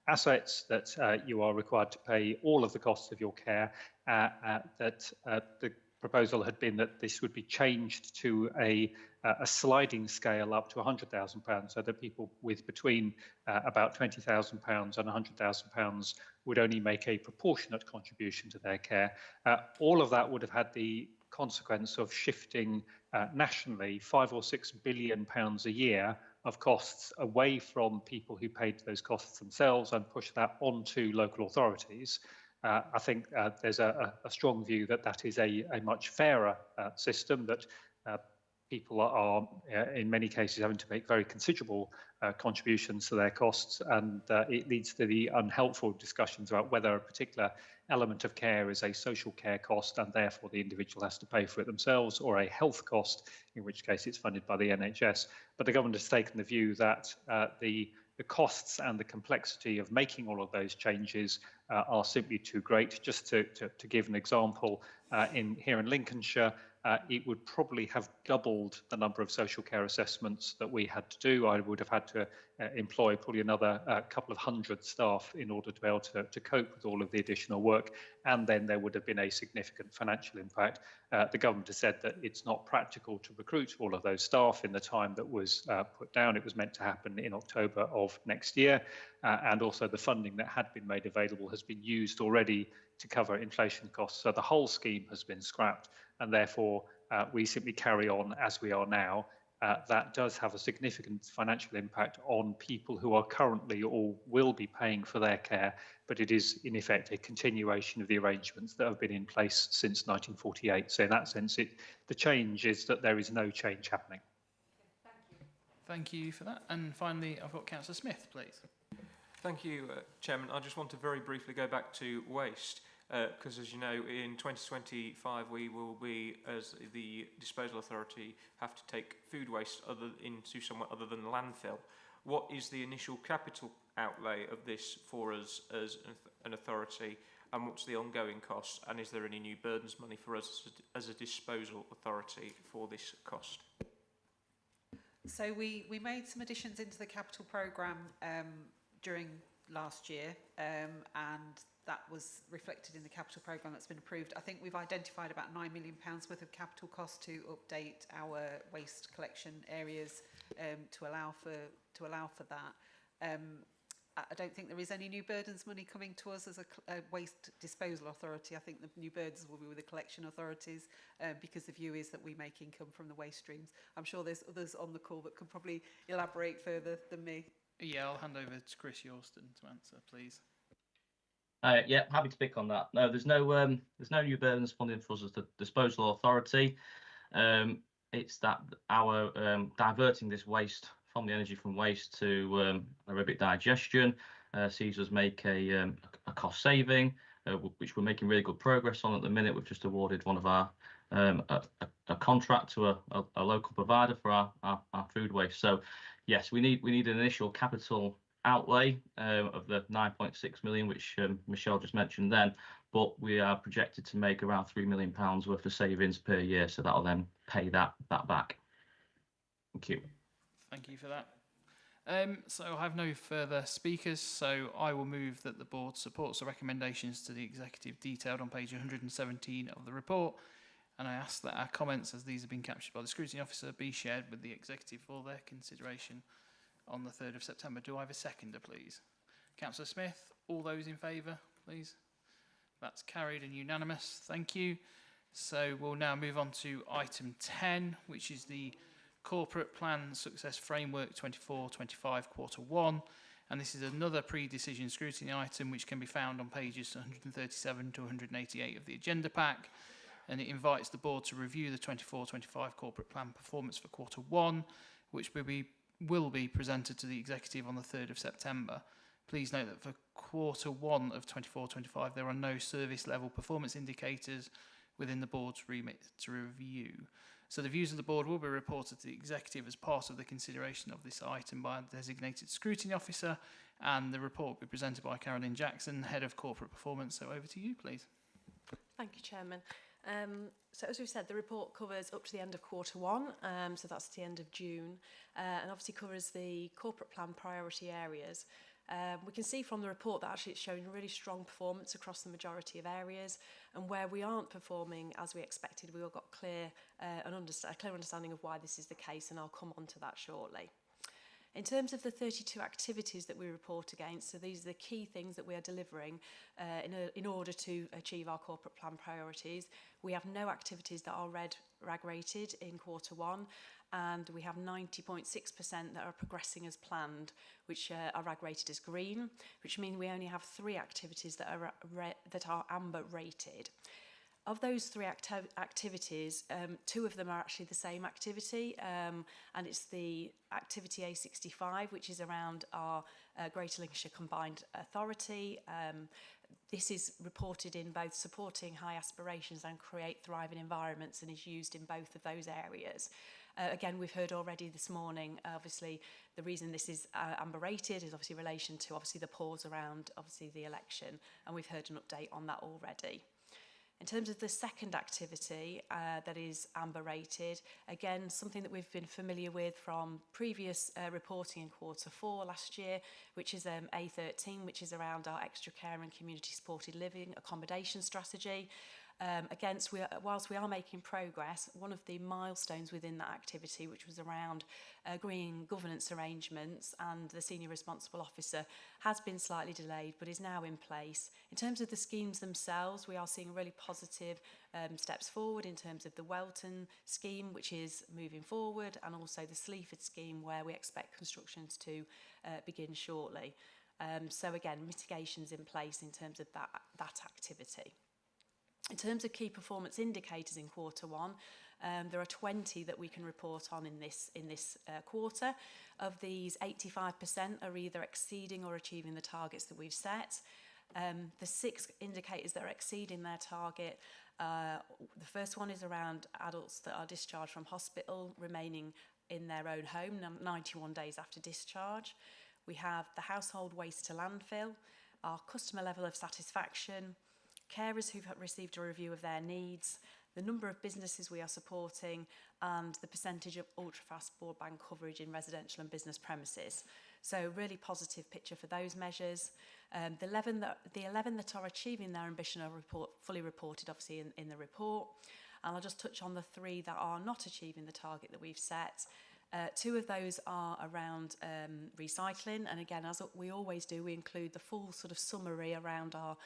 assets, that you are required to pay all of the costs of your care. The proposal had been that this would be changed to a sliding scale up to £100,000, so that people with between about £20,000 and £100,000 would only make a proportionate contribution to their care. All of that would have had the consequence of shifting nationally £5 or £6 billion a year of costs away from people who paid those costs themselves and push that onto local authorities. I think there's a strong view that that is a much fairer system, that people are in many cases having to make very considerable contributions to their costs, and it leads to the unhelpful discussions about whether a particular element of care is a social care cost and therefore the individual has to pay for it themselves, or a health cost, in which case it's funded by the NHS. But the government has taken the view that the costs and the complexity of making all of those changes are simply too great. Just to give an example, here in Lincolnshire, it would probably have doubled the number of social care assessments that we had to do. I would have had to employ probably another couple of hundred staff in order to be able to cope with all of the additional work, and then there would have been a significant financial impact. The government has said that it's not practical to recruit all of those staff in the time that was put down. It was meant to happen in October of next year, and also the funding that had been made available has been used already to cover inflation costs. So the whole scheme has been scrapped, and therefore we simply carry on as we are now. That does have a significant financial impact on people who are currently or will be paying for their care, but it is in effect a continuation of the arrangements that have been in place since 1948. So in that sense, the change is that there is no change happening. Thank you for that. And finally, I've got Councillor Smith, please. Thank you, Chairman. I just want to very briefly go back to waste, because as you know, in 2025 we will be, as the disposal authority, have to take food waste into somewhere other than landfill. What is the initial capital outlay of this for us as an authority, and what's the ongoing cost, and is there any new burdens money for us as a disposal authority for this cost? So we made some additions into the capital programme during last year, and that was reflected in the capital programme that's been approved. I think we've identified about £9 million worth of capital cost to update our waste collection areas to allow for that. I don't think there is any new burdens money coming to us as a waste disposal authority. I think the new burdens will be with the collection authorities because the view is that we make income from the waste streams. I'm sure there's others on the call that could probably elaborate further than me. Yeah, I'll hand over to Chris Yorston to answer, please. Yeah, happy to pick on that. No, there's no new burdens funding for us as the disposal authority. It's that our diverting this waste from the energy from waste to aerobic digestion sees us make a cost saving, which we're making really good progress on at the minute. We've just awarded one of our a contract to a local provider for our food waste. So yes, we need an initial capital outlay of the 9.6 million, which Michelle just mentioned then, but we are projected to make around £3 million worth of savings per year, so that'll then pay that back. Thank you. Thank you for that. So I have no further speakers, so I will move that the board supports the recommendations to the executive detailed on page 117 of the report, and I ask that our comments, as these have been captured by the scrutiny officer, be shared with the executive for their consideration on the 3rd of September. Do I have a seconder, please? Councillor Smith, all those in favour, please? That's carried and unanimous. Thank you. So we'll now move on to item 10, which is the Corporate Plan Success Framework 24-25 Quarter 1. And this is another pre-decision scrutiny item which can be found on pages 137 to 188 of the agenda pack. And it invites the board to review the 24-25 corporate plan performance for Quarter 1, which will be presented to the executive on the 3rd of September. Please note that for Quarter 1 of 24-25, there are no service level performance indicators within the board's remit to review. So the views of the board will be reported to the executive as part of the consideration of this item by a designated scrutiny officer, and the report will be presented by Caroline Jackson, Head of Corporate Performance. So over to you, please. Thank you, Chairman. So as we've said, the report covers up to the end of Quarter 1, so that's the end of June, and obviously covers the corporate plan priority areas. We can see from the report that actually it's showing really strong performance across the majority of areas, and where we aren't performing as we expected, we all got a clear understanding of why this is the case, and I'll come on to that shortly. In terms of the 32 activities that we report against, so these are the key things that we are delivering in order to achieve our corporate plan priorities. We have no activities that are red RAG rated in Quarter 1, and we have 90.6% that are progressing as planned, which are RAG rated as green, which means we only have 3 activities that are amber rated. Of those 3 activities, 2 of them are actually the same activity, and it's the activity A65, which is around our Greater Lincolnshire Combined Authority. This is reported in both supporting high aspirations and create thriving environments, and is used in both of those areas. Again, we've heard already this morning, obviously, the reason this is amber rated is obviously in relation to obviously the pause around obviously the election, and we've heard an update on that already. In terms of the second activity that is amber rated, again, something that we've been familiar with from previous reporting in Quarter 4 last year, which is A13, which is around our extra care and community supported living accommodation strategy. Whilst we are making progress, one of the milestones within that activity, which was around agreeing governance arrangements, and the senior responsible officer has been slightly delayed but is now in place. In terms of the schemes themselves, we are seeing really positive steps forward in terms of the Welton scheme, which is moving forward, and also the Sleaford scheme, where we expect constructions to begin shortly. So again, mitigations in place in terms of that activity. In terms of key performance indicators in Quarter 1, there are 20 that we can report on in this quarter. Of these, 85% are either exceeding or achieving the targets that we've set. The 6 indicators that are exceeding their target, the first one is around adults that are discharged from hospital remaining in their own home 91 days after discharge. We have the household waste to landfill, our customer level of satisfaction, carers who've received a review of their needs, the number of businesses we are supporting, and the percentage of ultra-fast broadband coverage in residential and business premises. So really positive picture for those measures. The 11 that are achieving their ambition are fully reported obviously in the report. And I'll just touch on the 3 that are not achieving the target that we've set. 2 of those are around recycling, and again, as we always do, we include the full sort of summary around our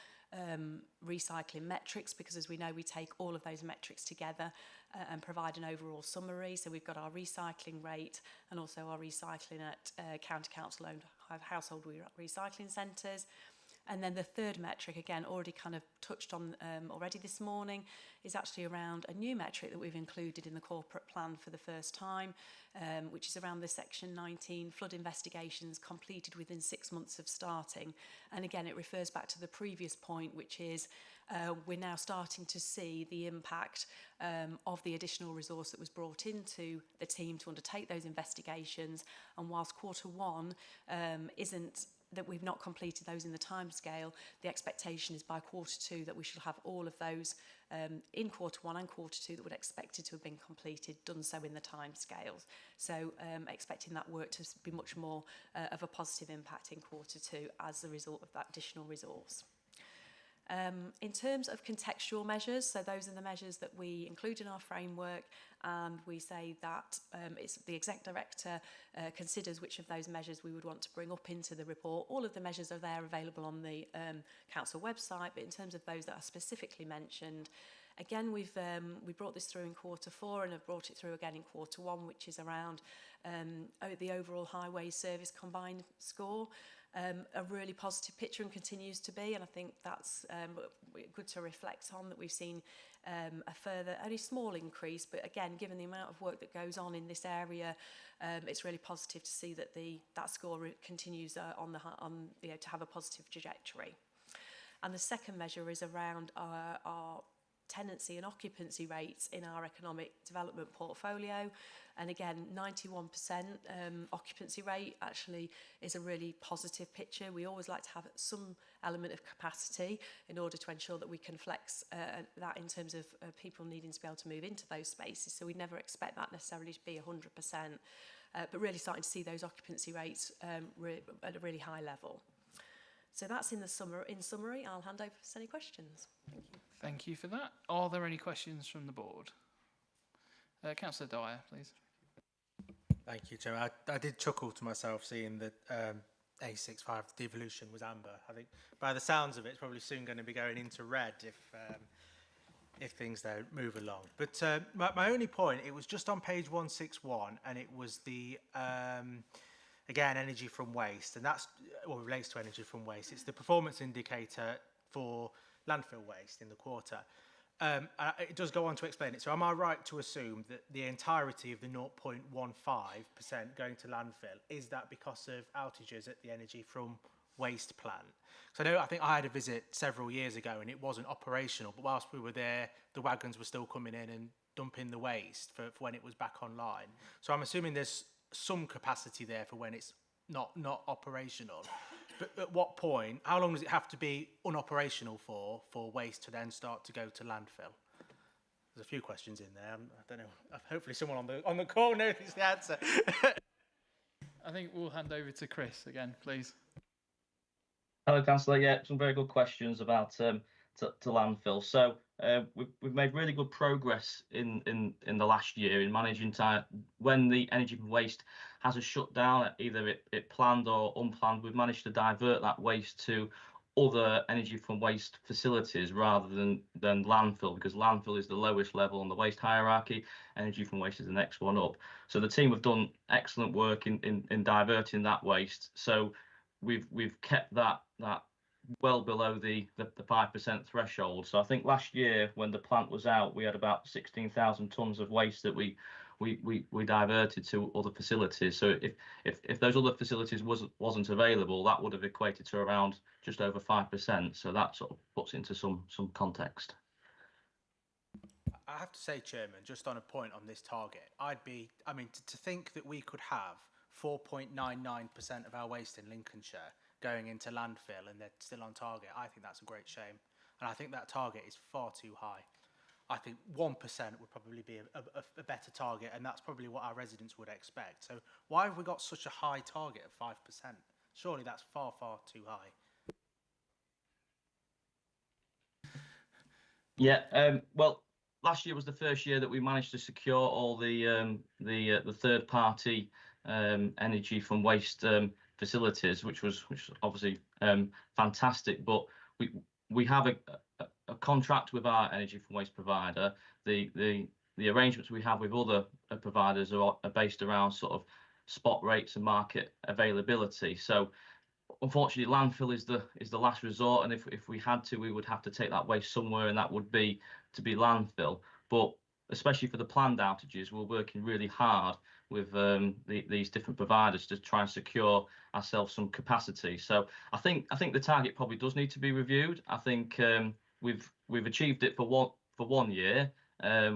recycling metrics, because as we know, we take all of those metrics together and provide an overall summary. So we've got our recycling rate and also our recycling at county council owned household recycling centres. And then the third metric, again, already kind of touched on already this morning, is actually around a new metric that we've included in the corporate plan for the first time, which is around the Section 19 flood investigations completed within 6 months of starting. And again, it refers back to the previous point, which is we're now starting to see the impact of the additional resource that was brought into the team to undertake those investigations. And whilst Q1 isn't that we've not completed those in the timescale, the expectation is by Q2 that we should have all of those in Q1 and Q2 that would expected to have been completed, done so in the timescales. So expecting that work to be much more of a positive impact in Q2 as a result of that additional resource. In terms of contextual measures, so those are the measures that we include in our framework, and we say that it's the exec director considers which of those measures we would want to bring up into the report. All of the measures are there available on the council website, but in terms of those that are specifically mentioned, again, we brought this through in Q4 and have brought it through again in Q1, which is around the overall highway service combined score. A really positive picture and continues to be, and I think that's good to reflect on, that we've seen a further, only small increase, but again, given the amount of work that goes on in this area, it's really positive to see that that score continues to have a positive trajectory. And the second measure is around our tenancy and occupancy rates in our economic development portfolio. And again, 91% occupancy rate actually is a really positive picture. We always like to have some element of capacity in order to ensure that we can flex that in terms of people needing to be able to move into those spaces. So we never expect that necessarily to be 100%, but really starting to see those occupancy rates at a really high level. So that's in summary. I'll hand over for any questions. Thank you. Thank you for that. Are there any questions from the board? Councillor Dyer, please. Thank you, Chair. I did chuckle to myself seeing that A65 devolution was amber. I think by the sounds of it, it's probably soon going to be going into red if things don't move along. But my only point, it was just on page 161, and it was the again, energy from waste, and that's what relates to energy from waste. It's the performance indicator for landfill waste in the quarter. It does go on to explain it. So am I right to assume that the entirety of the 0.15% going to landfill, is that because of outages at the energy from waste plant? So I think I had a visit several years ago and it wasn't operational, but whilst we were there, the wagons were still coming in and dumping the waste for when it was back online. So I'm assuming there's some capacity there for when it's not operational. But at what point, how long does it have to be unoperational for waste to then start to go to landfill? There's a few questions in there. I don't know. Hopefully someone on the call knows the answer. I think we'll hand over to Chris again, please. Hello, Councillor. Yeah, some very good questions about to landfill. So we've made really good progress in the last year in managing to, when the energy from waste has a shutdown, either it planned or unplanned, we've managed to divert that waste to other energy from waste facilities rather than landfill, because landfill is the lowest level on the waste hierarchy. Energy from waste is the next one up. So the team have done excellent work in diverting that waste. So we've kept that well below the 5% threshold. So I think last year when the plant was out, we had about 16,000 tonnes of waste that we diverted to other facilities. So if those other facilities wasn't available, that would have equated to around just over 5%. So that sort of puts into some context. I have to say, Chairman, just on a point on this target, to think that we could have 4.99% of our waste in Lincolnshire going into landfill and they're still on target, I think that's a great shame. And I think that target is far too high. I think 1% would probably be a better target, and that's probably what our residents would expect. So why have we got such a high target of 5%? Surely that's far, far too high. Yeah, well, last year was the first year that we managed to secure all the third-party energy from waste facilities, which was obviously fantastic. But we have a contract with our energy from waste provider. The arrangements we have with other providers are based around sort of spot rates and market availability. So unfortunately, landfill is the last resort, and if we had to, we would have to take that waste somewhere, and that would be landfill. But especially for the planned outages, we're working really hard with these different providers to try and secure ourselves some capacity. So I think the target probably does need to be reviewed. I think we've achieved it for one year,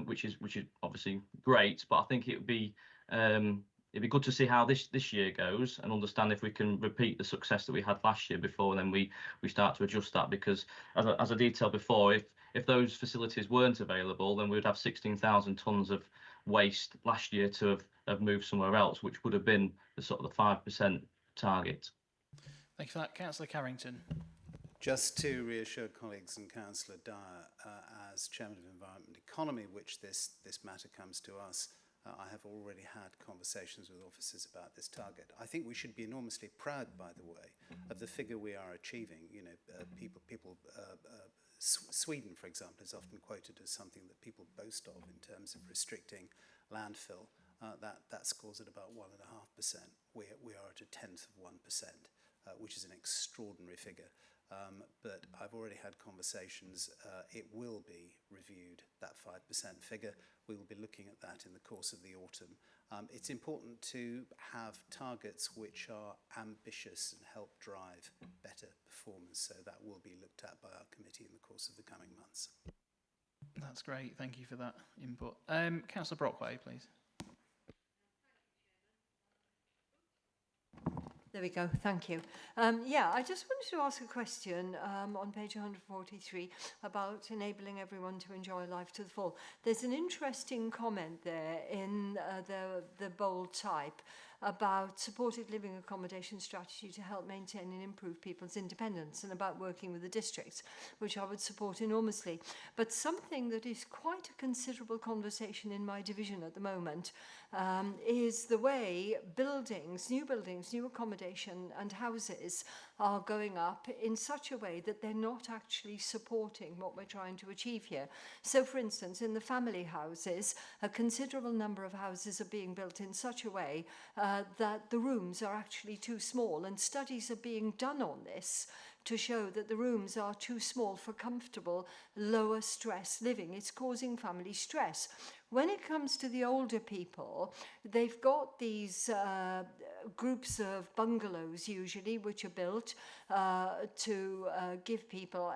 which is obviously great. But I think it'd be good to see how this year goes and understand if we can repeat the success that we had last year before, and then we start to adjust that. Because as I detailed before, if those facilities weren't available, then we would have 16,000 tonnes of waste last year to have moved somewhere else, which would have been the sort of the 5% target. Thank you for that. Councillor Carrington. Just to reassure colleagues and Councillor Dyer, as Chairman of Environment and Economy, which this matter comes to us, I have already had conversations with officers about this target. I think we should be enormously proud, by the way, of the figure we are achieving. You know, Sweden, for example, is often quoted as something that people boast of in terms of restricting landfill. That scores at about 1.5%. We are at a tenth of 1%, which is an extraordinary figure. But I've already had conversations. It will be reviewed, that 5% figure. We will be looking at that in the course of the autumn. It's important to have targets which are ambitious and help drive better performance. So that will be looked at by our committee in the course of the coming months. That's great. Thank you for that input. Councillor Brockway, please. There we go, thank you. Yeah, I just wanted to ask a question on page 143 about enabling everyone to enjoy life to the full. There's an interesting comment there in the bold type about supported living accommodation strategy to help maintain and improve people's independence, and about working with the districts, which I would support enormously. But something that is quite a considerable conversation in my division at the moment is the way new buildings, new accommodation and houses are going up in such a way that they're not actually supporting what we're trying to achieve here. So, for instance, in the family houses, a considerable number of houses are being built in such a way that the rooms are actually too small, and studies are being done on this to show that the rooms are too small for comfortable, lower stress living. It's causing family stress. When it comes to the older people, they've got these groups of bungalows usually, which are built to give people,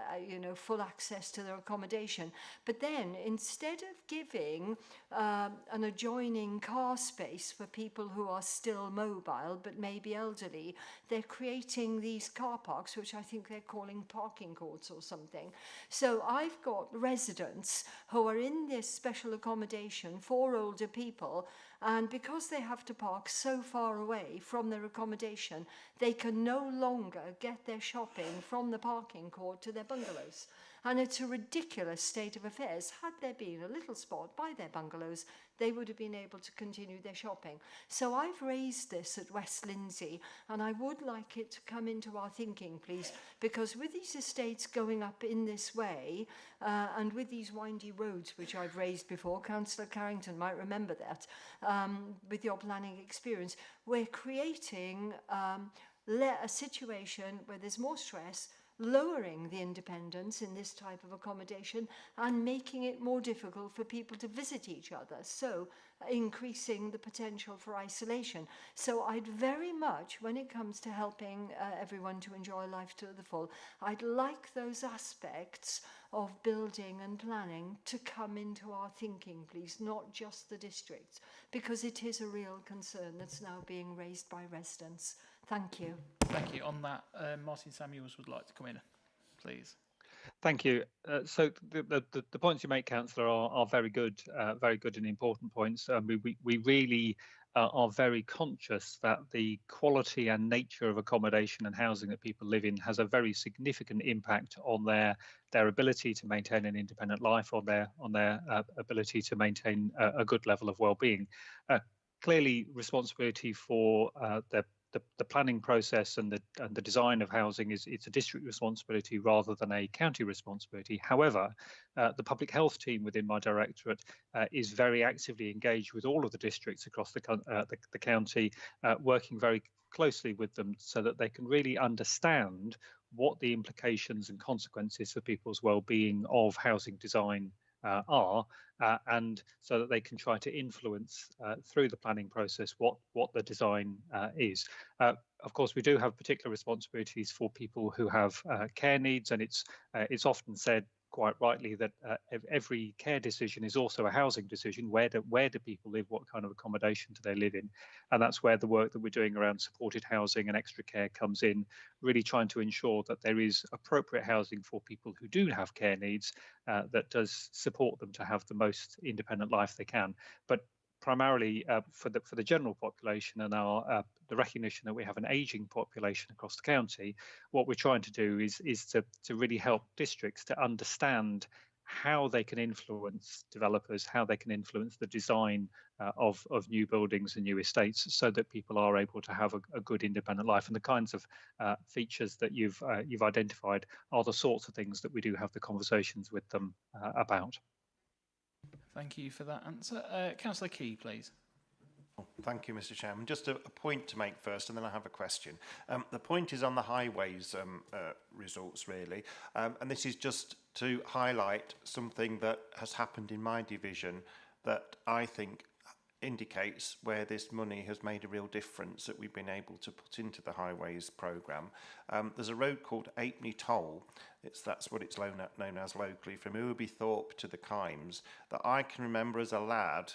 full access to their accommodation. But then, instead of giving an adjoining car space for people who are still mobile but maybe elderly, they're creating these car parks, which I think they're calling parking courts or something. So I've got residents who are in this special accommodation for older people, and because they have to park so far away from their accommodation, they can no longer get their shopping from the parking court to their bungalows. And it's a ridiculous state of affairs. Had there been a little spot by their bungalows, they would have been able to continue their shopping. So I've raised this at West Lindsey, and I would like it to come into our thinking, please, because with these estates going up in this way, and with these windy roads, which I've raised before, Councillor Carrington might remember that, with your planning experience, we're creating a situation where there's more stress, lowering the independence in this type of accommodation and making it more difficult for people to visit each other, so increasing the potential for isolation. So I'd very much, when it comes to helping everyone to enjoy life to the full, I'd like those aspects of building and planning to come into our thinking, please, not just the districts, because it is a real concern that's now being raised by residents. Thank you. Thank you. On that, Martin Samuels would like to come in, please. Thank you. So the points you make, Councillor, are very good and important points. We really are very conscious that the quality and nature of accommodation and housing that people live in has a very significant impact on their ability to maintain an independent life, on their ability to maintain a good level of well-being. Clearly, responsibility for the the planning process and the design of housing it's a district responsibility rather than a county responsibility. However, the public health team within my directorate is very actively engaged with all of the districts across the county, working very closely with them so that they can really understand what the implications and consequences for people's well-being of housing design are, and so that they can try to influence through the planning process what the design is. Of course, we do have particular responsibilities for people who have care needs, and it's often said quite rightly that every care decision is also a housing decision. Where do people live? What kind of accommodation do they live in? And that's where the work that we're doing around supported housing and extra care comes in, really trying to ensure that there is appropriate housing for people who do have care needs that does support them to have the most independent life they can. But primarily for the general population and the recognition that we have an ageing population across the county, what we're trying to do is to really help districts to understand how they can influence developers, how they can influence the design of new buildings and new estates, so that people are able to have a good independent life. And the kinds of features that you've identified are the sorts of things that we do have the conversations with them about. Thank you for that answer. Councillor Key, please. Thank you, Mr. Chairman. Just a point to make first, and then I have a question. The point is on the highways results, really, and this is just to highlight something that has happened in my division that I think indicates where this money has made a real difference that we've been able to put into the highways programme. There's a road called Apney Toll. That's what it's known as locally, from Uwerby Thorpe to the Kimes, that I can remember as a lad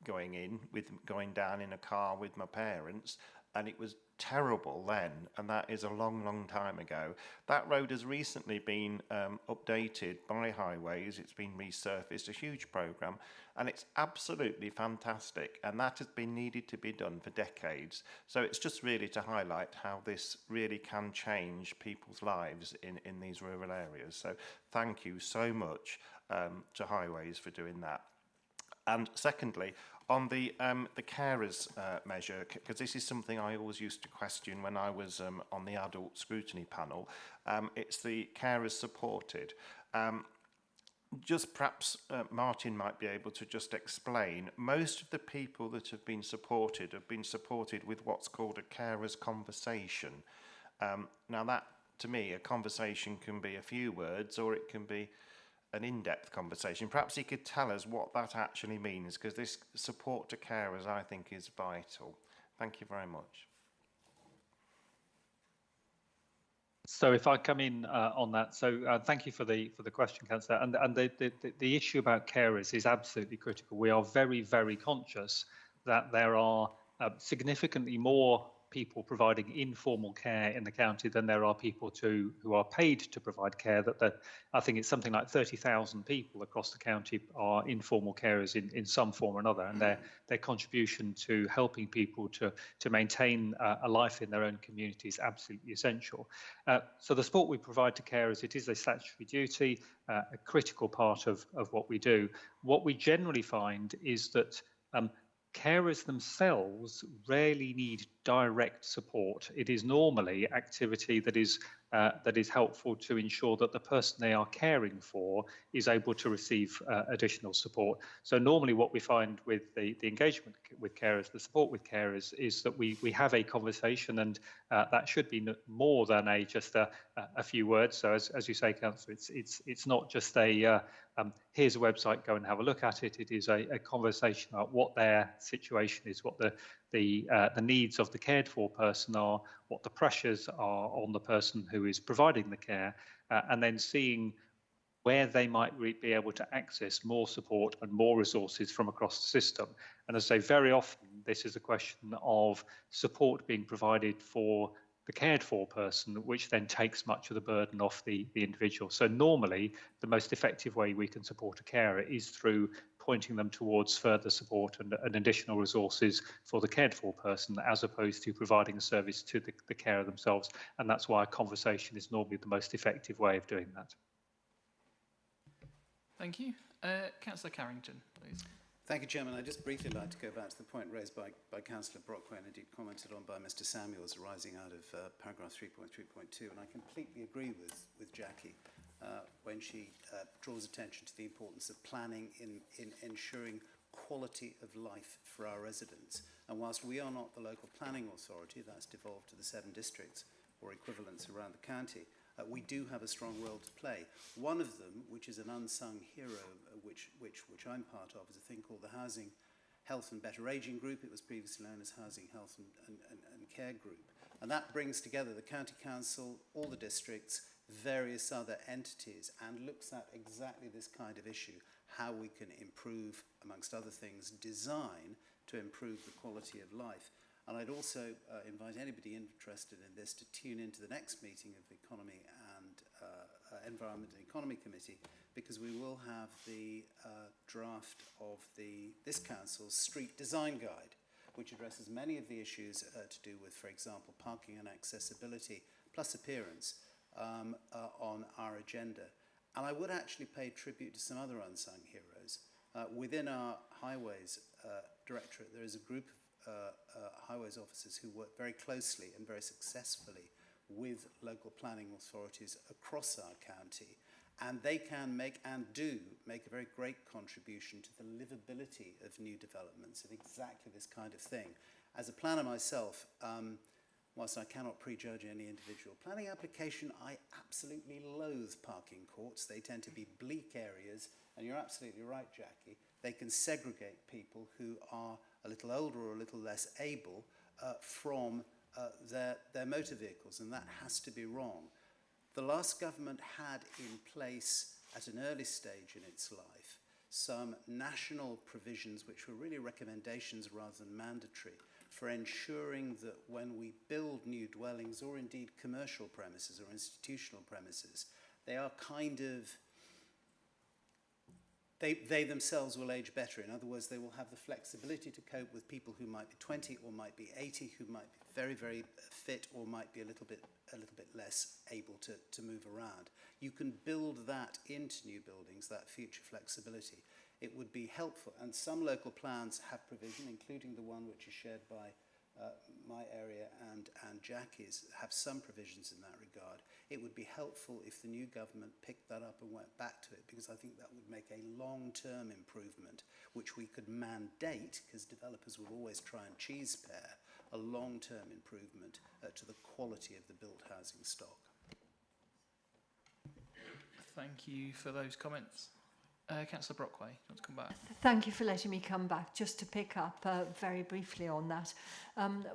going down in a car with my parents, and it was terrible then, and that is a long time ago. That road has recently been updated by Highways. It's been resurfaced, a huge programme, and it's absolutely fantastic, and that has been needed to be done for decades. So it's just really to highlight how this really can change people's lives in these rural areas. So thank you so much to Highways for doing that. And secondly, on the carers measure, because this is something I always used to question when I was on the adult scrutiny panel, it's the carers supported. Just perhaps Martin might be able to just explain, most of the people that have been supported with what's called a carers conversation. Now that, to me, a conversation can be a few words, or it can be an in-depth conversation. Perhaps he could tell us what that actually means, because this support to carers, I think, is vital. Thank you very much. So if I come in on that, so thank you for the question, Councillor. And the issue about carers is absolutely critical. We are very, very conscious that there are significantly more people providing informal care in the county than there are people who are paid to provide care. I think it's something like 30,000 people across the county are informal carers in some form or another, and their contribution to helping people to maintain a life in their own community is absolutely essential. So the support we provide to carers, it is a statutory duty, a critical part of what we do. What we generally find is that carers themselves rarely need direct support. It is normally activity that is helpful to ensure that the person they are caring for is able to receive additional support. So normally what we find with the engagement with carers, the support with carers, is that we have a conversation, and that should be more than just a few words. So as you say, Councillor, it's not just a here's a website, go and have a look at it. It is a conversation about what their situation is, what the needs of the cared for person are, what the pressures are on the person who is providing the care, and then seeing where they might be able to access more support and more resources from across the system. And as I say, very often this is a question of support being provided for the cared for person, which then takes much of the burden off the individual. So normally the most effective way we can support a carer is through pointing them towards further support and additional resources for the cared for person, as opposed to providing a service to the carer themselves. And that's why a conversation is normally the most effective way of doing that. Thank you. Councillor Carrington, please. Thank you, Chairman. I'd just briefly like to go back to the point raised by Councillor Brockway and indeed commented on by Mr Samuels arising out of paragraph 3.3.2. And I completely agree with Jackie when she draws attention to the importance of planning in ensuring quality of life for our residents. And whilst we are not the local planning authority, that's devolved to the 7 districts or equivalents around the county, we do have a strong role to play. One of them, which is an unsung hero, which I'm part of, is a thing called the Housing, Health and Better Ageing Group. It was previously known as Housing, Health and Care Group. And that brings together the County Council, all the districts, various other entities, and looks at exactly this kind of issue, how we can improve, amongst other things, design to improve the quality of life. And I'd also invite anybody interested in this to tune into the next meeting of the Economy and Environment and Economy Committee, because we will have the draft of this Council's Street Design Guide, which addresses many of the issues to do with, for example, parking and accessibility, plus appearance, on our agenda. And I would actually pay tribute to some other unsung heroes. Within our Highways Directorate, there is a group of highways officers who work very closely and very successfully with local planning authorities across our county, and they can make and do make a very great contribution to the livability of new developments and exactly this kind of thing. As a planner myself, whilst I cannot prejudge any individual planning application, I absolutely loathe parking courts. They tend to be bleak areas, and you're absolutely right, Jackie. They can segregate people who are a little older or a little less able from their motor vehicles, and that has to be wrong. The last government had in place, at an early stage in its life, some national provisions which were really recommendations rather than mandatory for ensuring that when we build new dwellings or indeed commercial premises or institutional premises, they are kind of they themselves will age better. In other words, they will have the flexibility to cope with people who might be 20 or might be 80, who might be very, very fit or might be a little bit less able to move around. You can build that into new buildings, that future flexibility. It would be helpful, and some local plans have provision, including the one which is shared by my area and Jackie's, have some provisions in that regard. It would be helpful if the new government picked that up and went back to it, because I think that would make a long-term improvement, which we could mandate, because developers will always try and cheese pair, a long-term improvement to the quality of the built housing stock. Thank you for those comments. Councillor Brockway, you want to come back? Thank you for letting me come back. Just to pick up very briefly on that.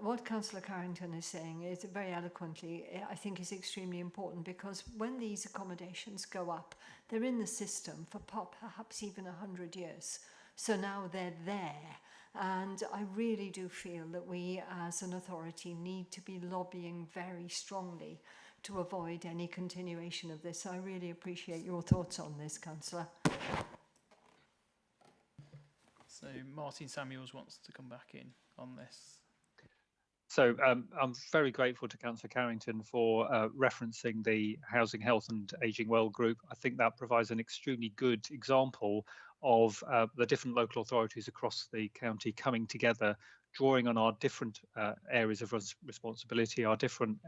What Councillor Carrington is saying is very eloquently, I think is extremely important, because when these accommodations go up, they're in the system for perhaps even 100 years. So now they're there. And I really do feel that we as an authority need to be lobbying very strongly to avoid any continuation of this. So I really appreciate your thoughts on this, Councillor. So Martin Samuels wants to come back in on this. So I'm very grateful to Councillor Carrington for referencing the Housing, Health and Ageing Well group. I think that provides an extremely good example of the different local authorities across the county coming together, drawing on our different areas of responsibility, our different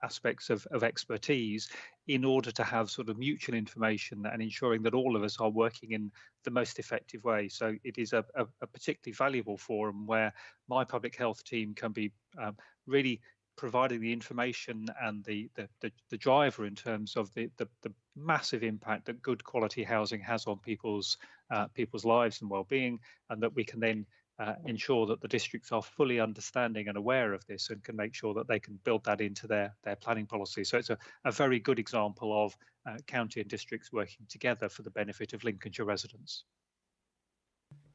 aspects of expertise, in order to have sort of mutual information and ensuring that all of us are working in the most effective way. So it is a particularly valuable forum where my public health team can be really providing the information and the driver in terms of the massive impact that good quality housing has on people's lives and well-being, and that we can then ensure that the districts are fully understanding and aware of this and can make sure that they can build that into their planning policy. So it's a very good example of county and districts working together for the benefit of Lincolnshire residents.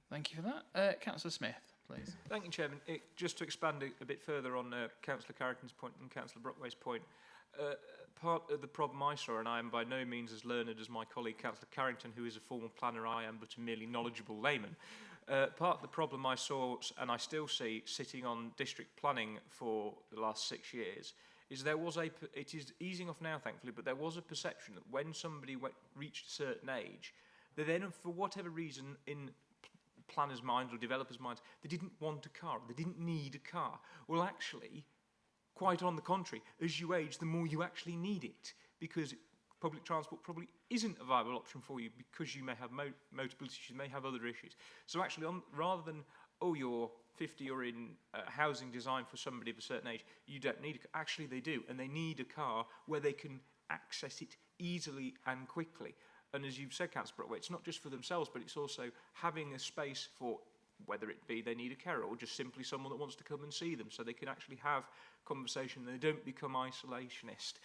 Thank you for that. Councillor Smith, please. Thank you, Chairman. Just to expand a bit further on Councillor Carrington's point and Councillor Brockway's point, part of the problem I saw, and I am by no means as learned as my colleague Councillor Carrington, who is a former planner, I am but a merely knowledgeable layman. Part of the problem I saw, and I still see, sitting on district planning for the last 6 years, is it is easing off now, thankfully, but there was a perception that when somebody reached a certain age, they then, for whatever reason, in planners' minds or developers' minds, they didn't want a car, they didn't need a car. Well, actually, quite on the contrary, as you age, the more you actually need it, because public transport probably isn't a viable option for you because you may have mobility issues, you may have other issues. So actually, rather than, oh, you're 50, you're in housing design for somebody of a certain age, you don't need a car. Actually, they do, and they need a car where they can access it easily and quickly. And as you've said, Councillor Brockway, it's not just for themselves, but it's also having a space for, whether it be they need a carer or just simply someone that wants to come and see them, so they can actually have conversation and they don't become isolationist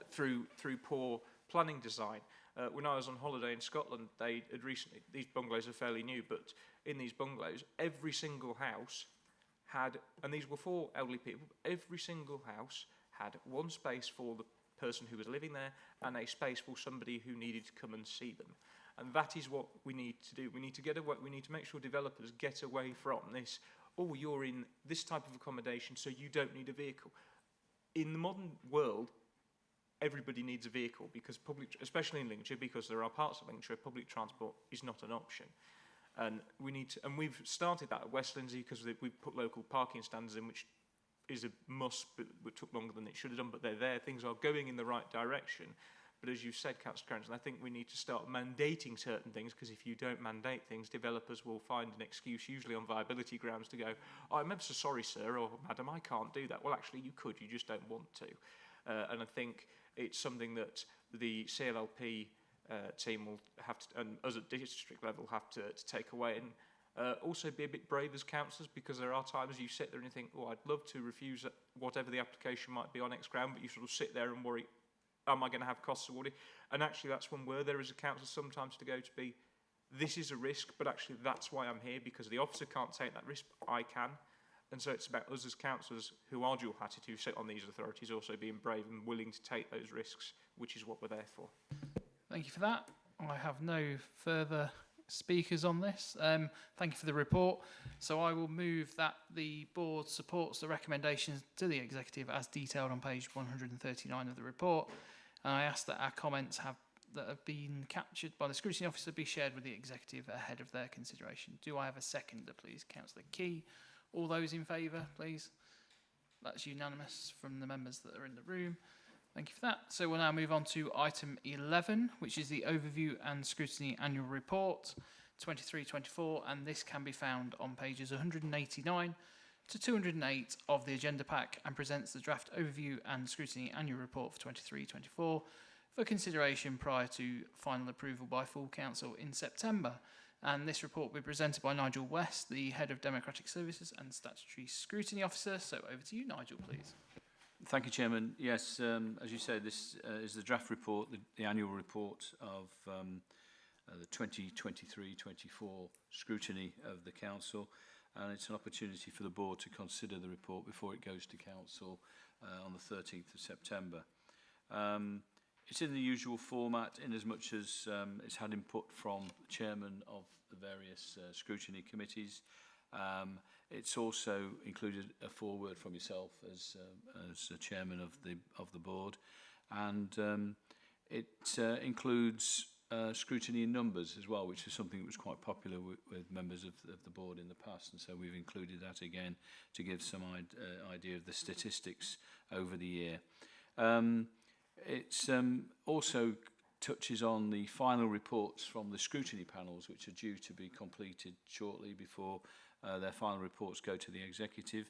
through poor planning design. When I was on holiday in Scotland, they had recently, these bungalows are fairly new, but in these bungalows, every single house had, and these were for elderly people, every single house had one space for the person who was living there and a space for somebody who needed to come and see them. And that is what we need to do. We need to get away, we need to make sure developers get away from this, oh, you're in this type of accommodation, so you don't need a vehicle. In the modern world, everybody needs a vehicle because especially in Lincolnshire, because there are parts of Lincolnshire, public transport is not an option. And we need to, and we've started that at West Lindsey because we've put local parking standards in, which is a must, but it took longer than it should have done, but they're there. Things are going in the right direction. But as you said, Councillor Carrington, I think we need to start mandating certain things, because if you don't mandate things, developers will find an excuse, usually on viability grounds, to go, oh, I'm ever so sorry, sir, or madam, I can't do that. Well, actually, you could, you just don't want to. And I think it's something that the CLLP team will have to, and us at district level, have to take away. And also be a bit brave as councillors, because there are times you sit there and you think, oh, I'd love to refuse whatever the application might be on X ground, but you sort of sit there and worry, am I going to have costs awarded? And actually that's when we're there as a council sometimes to go to be, this is a risk, but actually that's why I'm here, because the officer can't take that risk, but I can. And so it's about us as councillors who are dual-hatted, who sit on these authorities, also being brave and willing to take those risks, which is what we're there for. Thank you for that. I have no further speakers on this. Thank you for the report. So I will move that the board supports the recommendations to the executive as detailed on page 139 of the report. And I ask that our comments that have been captured by the scrutiny officer be shared with the executive ahead of their consideration. Do I have a seconder, please? Councillor Key. All those in favour, please? That's unanimous from the members that are in the room. Thank you for that. So we'll now move on to item 11, which is the Overview and Scrutiny Annual Report 23-24, and this can be found on pages 189 to 208 of the agenda pack, and presents the draft Overview and Scrutiny Annual Report for 23-24 for consideration prior to final approval by full council in September. And this report will be presented by Nigel West, the Head of Democratic Services and Statutory Scrutiny Officer. So over to you, Nigel, please. Thank you, Chairman. Yes, as you said, this is the draft report, the annual report of the 2023-24 scrutiny of the Council, and it's an opportunity for the board to consider the report before it goes to Council on the 13th of September. It's in the usual format, in as much as it's had input from the chairman of the various scrutiny committees. It's also included a foreword from yourself as the chairman of the board, and it includes scrutiny in numbers as well, which is something that was quite popular with members of the board in the past, and so we've included that again to give some idea of the statistics over the year. It's also touches on the final reports from the scrutiny panels, which are due to be completed shortly before their final reports go to the executive.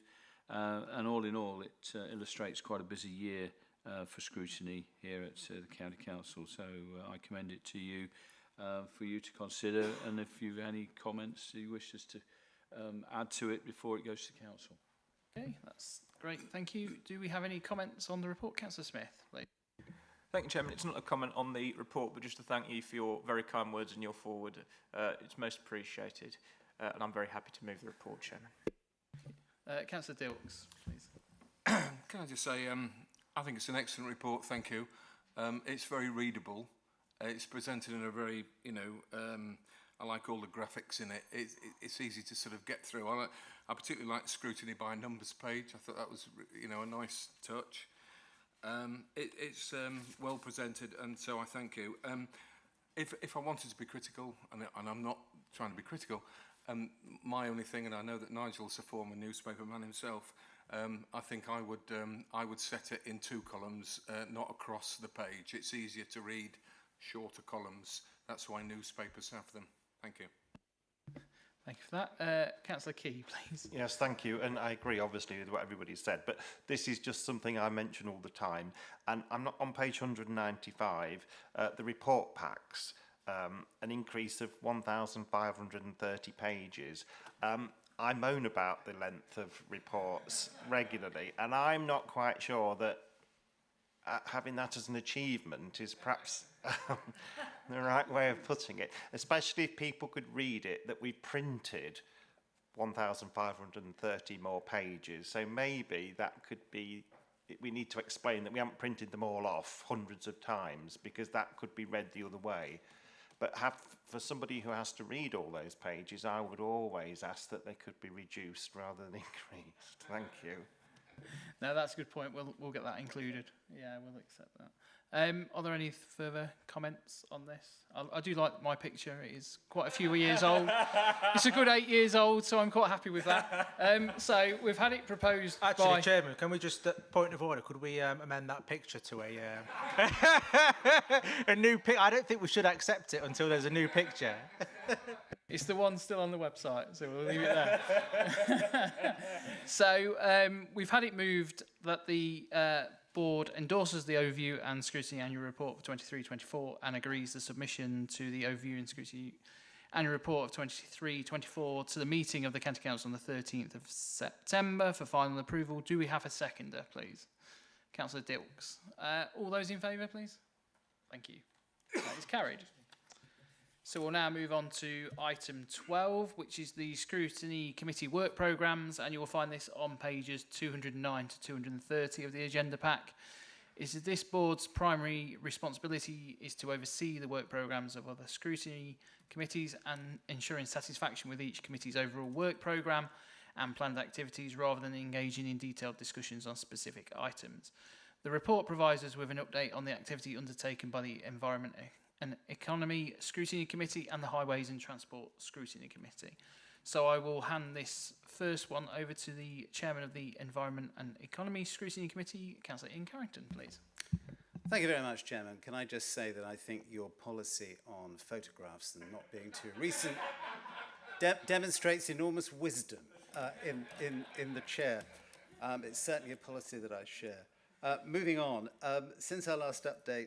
And all in all, it illustrates quite a busy year for scrutiny here at the County Council. So I commend it to you for you to consider, and if you have any comments you wish us to add to it before it goes to Council. Okay, that's great. Thank you. Do we have any comments on the report? Councillor Smith, please. Thank you, Chairman. It's not a comment on the report, but just to thank you for your very kind words and your forward. It's most appreciated, and I'm very happy to move the report, Chairman. Councillor Dilks, please. Can I just say, I think it's an excellent report, thank you. It's very readable. It's presented in a very, I like all the graphics in it. It's easy to sort of get through. I particularly like the scrutiny by numbers page. I thought that was, a nice touch. It's well presented, and so I thank you. If I wanted to be critical, and I'm not trying to be critical, My only thing, and I know that Nigel's a former newspaperman himself, I think I would set it in 2 columns, not across the page. It's easier to read shorter columns. That's why newspapers have them. Thank you. Thank you for that. Councillor Key, please. Yes, thank you. And I agree, obviously, with what everybody said, but this is just something I mention all the time. And I'm not on page 195, the report packs, an increase of 1,530 pages. I moan about the length of reports regularly, and I'm not quite sure that having that as an achievement is perhaps the right way of putting it, especially if people could read it, that we printed 1,530 more pages. So maybe that could be, we need to explain that we haven't printed them all off hundreds of times, because that could be read the other way. But for somebody who has to read all those pages, I would always ask that they could be reduced rather than increased. Thank you. No, that's a good point. We'll get that included. Yeah, we'll accept that. Are there any further comments on this? I do like my picture. It is quite a few years old. It's a good 8 years old, so I'm quite happy with that. So we've had it proposed Actually, Chairman, can we just, point of order, could we amend that picture to a new picture? I don't think we should accept it until there's a new picture. It's the one still on the website, so we'll leave it there. So we've had it moved that the board endorses the overview and scrutiny annual report for 23-24 and agrees the submission to the overview and scrutiny annual report of 23-24 to the meeting of the County Council on the 13th of September for final approval. Do we have a seconder, please? Councillor Dilks. All those in favour, please? Thank you. That is carried. So we'll now move on to item 12, which is the Scrutiny Committee work programmes, and you will find this on pages 209 to 230 of the agenda pack. This board's primary responsibility is to oversee the work programmes of other scrutiny committees and ensuring satisfaction with each committee's overall work programme and planned activities rather than engaging in detailed discussions on specific items. The report provides us with an update on the activity undertaken by the Environment and Economy Scrutiny Committee and the Highways and Transport Scrutiny Committee. So I will hand this first one over to the Chairman of the Environment and Economy Scrutiny Committee, Councillor Ian Carrington, please. Thank you very much, Chairman. Can I just say that I think your policy on photographs and not being too recent demonstrates enormous wisdom in the chair. It's certainly a policy that I share. Moving on, since our last update,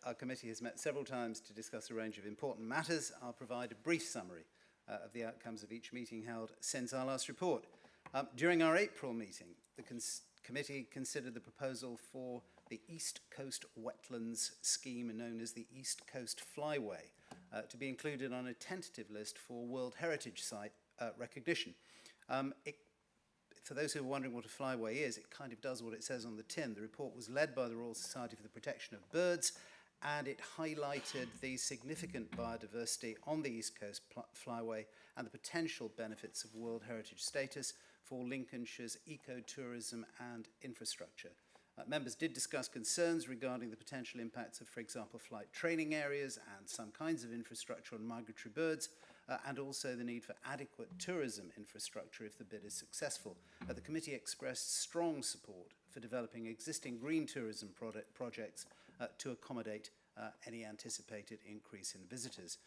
our committee has met several times to discuss a range of important matters. I'll provide a brief summary of the outcomes of each meeting held since our last report. During our April meeting, the committee considered the proposal for the East Coast Wetlands scheme known as the East Coast Flyway to be included on a tentative list for World Heritage Site recognition. For those who are wondering what a flyway is, it kind of does what it says on the tin. The report was led by the Royal Society for the Protection of Birds, and it highlighted the significant biodiversity on the East Coast Flyway and the potential benefits of World Heritage status for Lincolnshire's ecotourism and infrastructure. Members did discuss concerns regarding the potential impacts of, for example, flight training areas and some kinds of infrastructure on migratory birds, and also the need for adequate tourism infrastructure if the bid is successful. The committee expressed strong support for developing existing green tourism projects to accommodate any anticipated increase in visitors.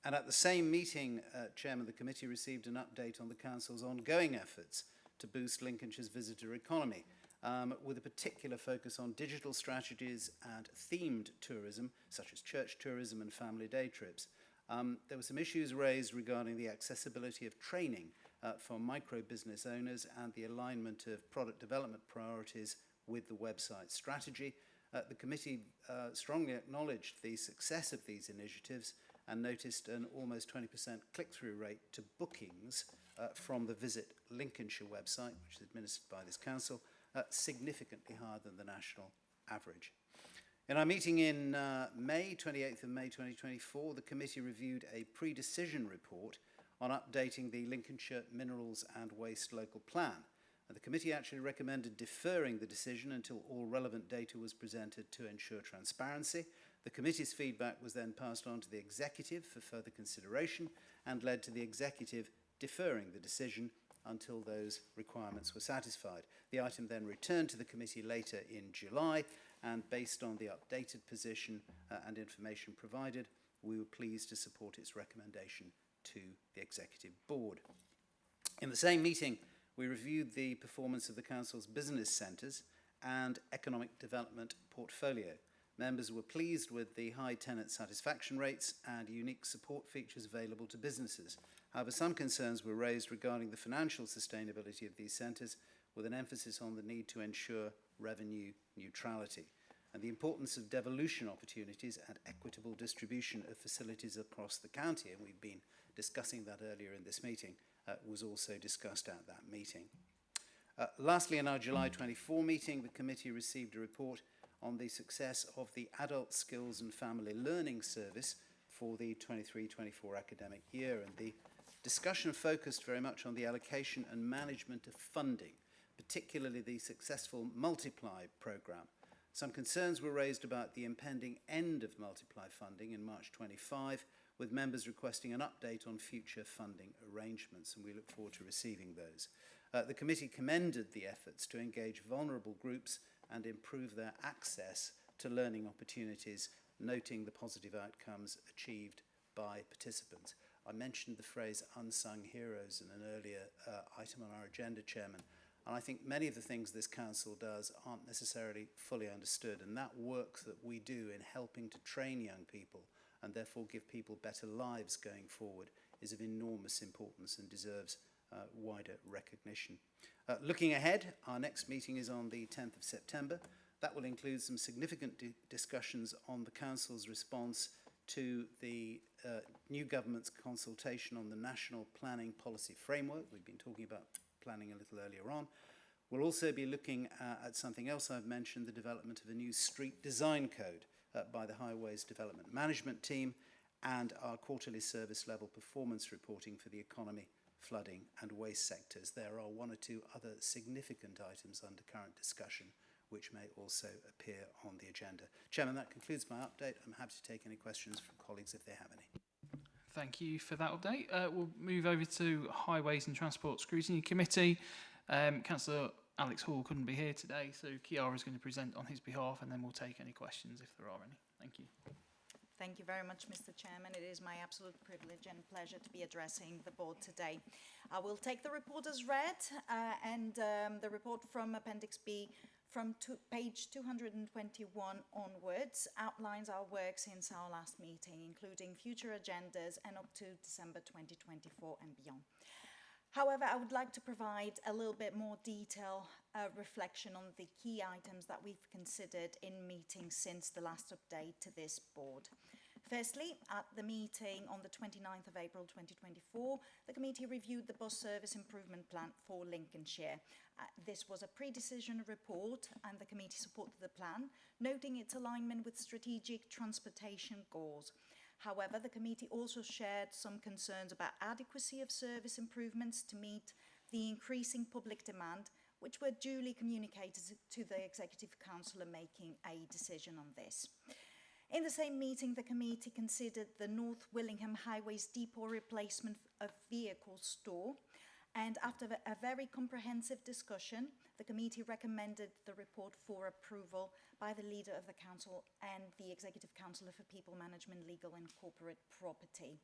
And at the same meeting, Chairman, the committee received an update on the Council's ongoing efforts to boost Lincolnshire's visitor economy, with a particular focus on digital strategies and themed tourism, such as church tourism and family day trips. There were some issues raised regarding the accessibility of training for micro-business owners and the alignment of product development priorities with the website strategy. The committee strongly acknowledged the success of these initiatives and noticed an almost 20% click-through rate to bookings from the Visit Lincolnshire website, which is administered by this council, significantly higher than the national average. In our meeting in May, 28th of May 2024, the committee reviewed a pre-decision report on updating the Lincolnshire Minerals and Waste Local Plan. And the committee actually recommended deferring the decision until all relevant data was presented to ensure transparency. The committee's feedback was then passed on to the executive for further consideration and led to the executive deferring the decision until those requirements were satisfied. The item then returned to the committee later in July, and based on the updated position and information provided, we were pleased to support its recommendation to the Executive Board. In the same meeting, we reviewed the performance of the Council's business centres and economic development portfolio. Members were pleased with the high tenant satisfaction rates and unique support features available to businesses. However, some concerns were raised regarding the financial sustainability of these centres, with an emphasis on the need to ensure revenue neutrality and the importance of devolution opportunities and equitable distribution of facilities across the county. And we've been discussing that earlier in this meeting, was also discussed at that meeting. Lastly, in our July 24 meeting, the committee received a report on the success of the Adult Skills and Family Learning Service for the 23-24 academic year, and the discussion focused very much on the allocation and management of funding, particularly the successful Multiply programme. Some concerns were raised about the impending end of Multiply funding in March 25, with members requesting an update on future funding arrangements, and we look forward to receiving those. The committee commended the efforts to engage vulnerable groups and improve their access to learning opportunities, noting the positive outcomes achieved by participants. I mentioned the phrase unsung heroes in an earlier item on our agenda, Chairman, and I think many of the things this council does aren't necessarily fully understood, and that work that we do in helping to train young people and therefore give people better lives going forward is of enormous importance and deserves wider recognition. Looking ahead, our next meeting is on the 10th of September. That will include some significant discussions on the Council's response to the new government's consultation on the National Planning Policy Framework. We've been talking about planning a little earlier on. We'll also be looking at something else I've mentioned, the development of a new street design code by the Highways Development Management Team, and our quarterly service level performance reporting for the economy, flooding and waste sectors. There are one or two other significant items under current discussion which may also appear on the agenda. Chairman, that concludes my update. I'm happy to take any questions from colleagues if they have any. Thank you for that update. We'll move over to Highways and Transport Scrutiny Committee. Councillor Alex Hall couldn't be here today, so Chiara is going to present on his behalf, and then we'll take any questions if there are any. Thank you. Thank you very much, Mr. Chairman. It is my absolute privilege and pleasure to be addressing the board today. I will take the report as read, and the report from Appendix B from page 221 onwards outlines our work since our last meeting, including future agendas and up to December 2024 and beyond. However, I would like to provide a little bit more detail reflection on the key items that we've considered in meetings since the last update to this board. Firstly, at the meeting on the 29th of April 2024, the committee reviewed the bus service improvement plan for Lincolnshire. This was a pre-decision report, and the committee supported the plan, noting its alignment with strategic transportation goals. However, the committee also shared some concerns about adequacy of service improvements to meet the increasing public demand, which were duly communicated to the Executive Council making a decision on this. In the same meeting, the committee considered the North Willingham Highways depot replacement of vehicle store, and after a very comprehensive discussion, the committee recommended the report for approval by the leader of the council and the Executive Councillor for People Management, Legal and Corporate Property.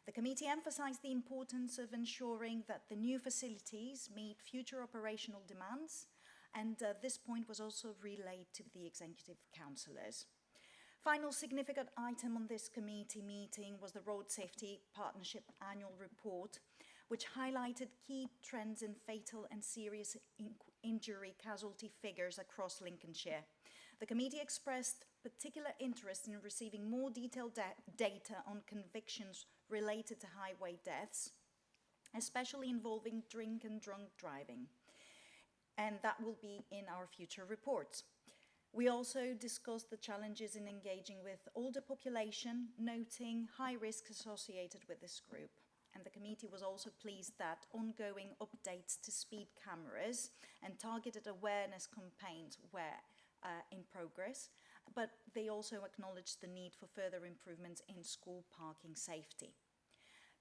The committee emphasised the importance of ensuring that the new facilities meet future operational demands, and this point was also relayed to the Executive Councillors. Final significant item on this committee meeting was the Road Safety Partnership Annual Report, which highlighted key trends in fatal and serious injury casualty figures across Lincolnshire. The committee expressed particular interest in receiving more detailed data on convictions related to highway deaths, especially involving drink and drunk driving, and that will be in our future reports. We also discussed the challenges in engaging with older population, noting high risk associated with this group. And the committee was also pleased that ongoing updates to speed cameras and targeted awareness campaigns were in progress, but they also acknowledged the need for further improvements in school parking safety.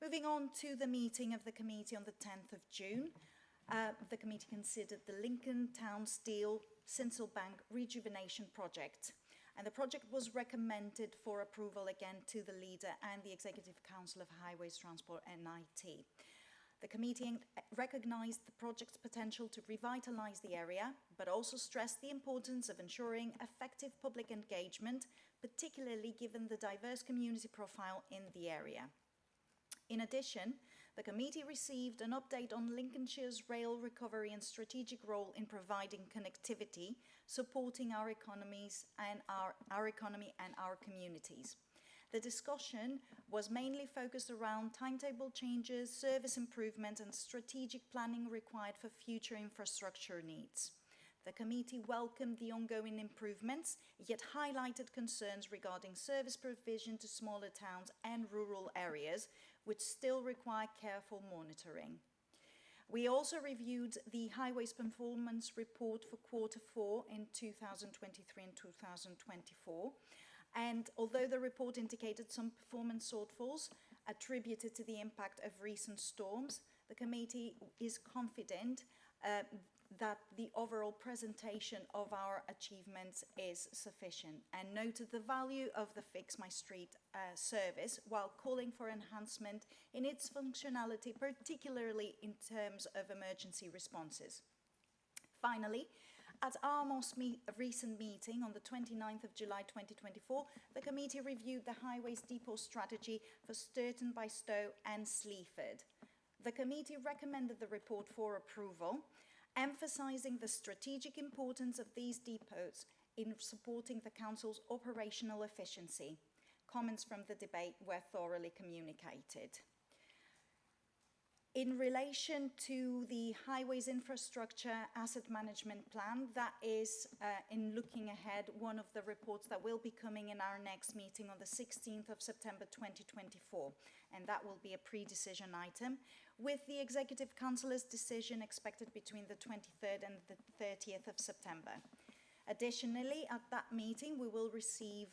Moving on to the meeting of the committee on the 10th of June, the committee considered the Lincoln Town Steel Sinselbank Rejuvenation Project, and the project was recommended for approval again to the leader and the Executive Council of Highways, Transport and IT. The committee recognised the project's potential to revitalise the area, but also stressed the importance of ensuring effective public engagement, particularly given the diverse community profile in the area. In addition, the committee received an update on Lincolnshire's rail recovery and strategic role in providing connectivity, supporting our economies and our economy and our communities. The discussion was mainly focused around timetable changes, service improvement and strategic planning required for future infrastructure needs. The committee welcomed the ongoing improvements, yet highlighted concerns regarding service provision to smaller towns and rural areas, which still require careful monitoring. We also reviewed the Highways Performance Report for Q4 in 2023 and 2024. And although the report indicated some performance shortfalls attributed to the impact of recent storms, the committee is confident that the overall presentation of our achievements is sufficient, and noted the value of the Fix My Street service while calling for enhancement in its functionality, particularly in terms of emergency responses. Finally, at our most recent meeting on the 29th of July 2024, the committee reviewed the Highways Depot strategy for Sturton by Stow and Sleaford. The committee recommended the report for approval, emphasising the strategic importance of these depots in supporting the Council's operational efficiency. Comments from the debate were thoroughly communicated. In relation to the Highways Infrastructure Asset Management Plan, that is, in looking ahead, one of the reports that will be coming in our next meeting on the 16th of September 2024, and that will be a pre-decision item, with the Executive Council's decision expected between the 23rd and the 30th of September. Additionally, at that meeting, we will receive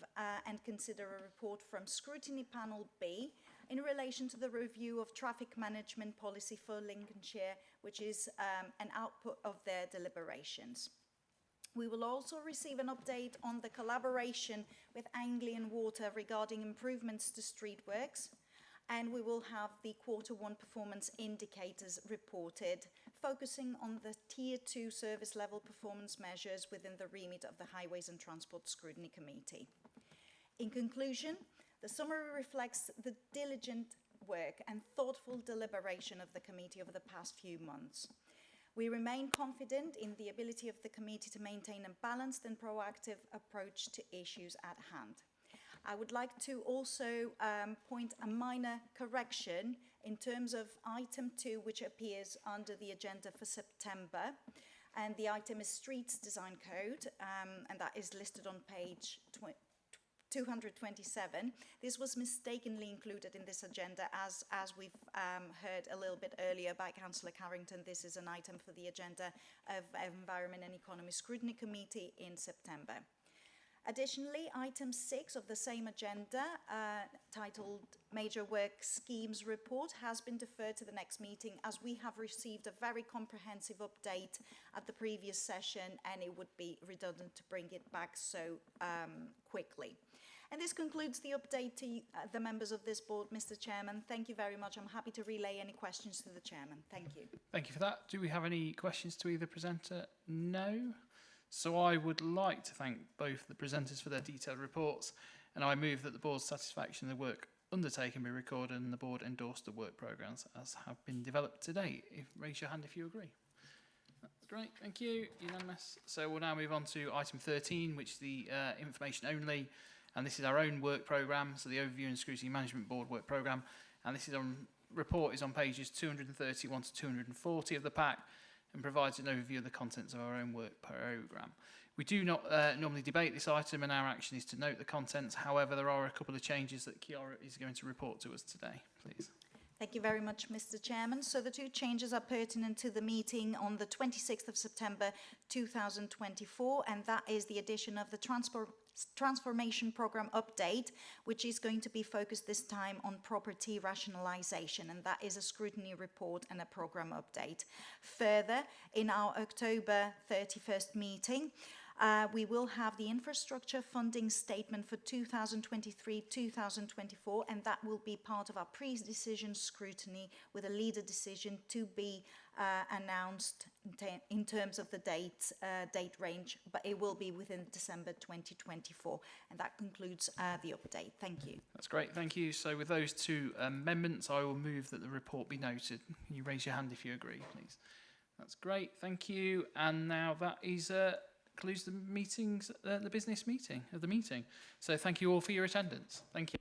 and consider a report from Scrutiny Panel B in relation to the review of traffic management policy for Lincolnshire, which is an output of their deliberations. We will also receive an update on the collaboration with Anglian Water regarding improvements to streetworks, and we will have the Q1 performance indicators reported, focusing on the Tier 2 service level performance measures within the remit of the Highways and Transport Scrutiny Committee. In conclusion, the summary reflects the diligent work and thoughtful deliberation of the committee over the past few months. We remain confident in the ability of the committee to maintain a balanced and proactive approach to issues at hand. I would like to also point a minor correction in terms of item 2, which appears under the agenda for September. And the item is Streets Design Code, and that is listed on page 227. This was mistakenly included in this agenda, as we've heard a little bit earlier by Councillor Carrington. This is an item for the agenda of Environment and Economy Scrutiny Committee in September. Additionally, item 6 of the same agenda, titled Major Work Schemes Report, has been deferred to the next meeting, as we have received a very comprehensive update at the previous session, and it would be redundant to bring it back so quickly. And this concludes the update to the members of this board, Mr. Chairman. Thank you very much. I'm happy to relay any questions to the Chairman. Thank you. Thank you for that. Do we have any questions to either presenter? No. So I would like to thank both the presenters for their detailed reports, and I move that the board's satisfaction of the work undertaken be recorded and the board endorse the work programmes as have been developed to date. Raise your hand if you agree. That's great, thank you, unanimous. So we'll now move on to item 13, which is the information only, and this is our own work programme, so the Overview and Scrutiny Management Board work programme, and this is report is on pages 231 to 240 of the pack, and provides an overview of the contents of our own work programme. We do not normally debate this item, and our action is to note the contents. However, there are a couple of changes that Chiara is going to report to us today. Please. Thank you very much, Mr. Chairman. So the two changes are pertinent to the meeting on the 26th of September 2024, and that is the addition of the transport transformation program update, which is going to be focused this time on property rationalization, and that is a scrutiny report and a program update. Further, in our October 31st meeting, we will have the infrastructure funding statement for 2023-2024, and that will be part of our pre-decision scrutiny with a leader decision to be announced in terms of the date range, but it will be within December 2024. And that concludes the update. Thank you. That's great, thank you. So with those two amendments, I will move that the report be noted. Can you raise your hand if you agree, please? That's great, thank you. And now that is concludes the meetings, the business meeting of the meeting. So thank you all for your attendance. Thank you.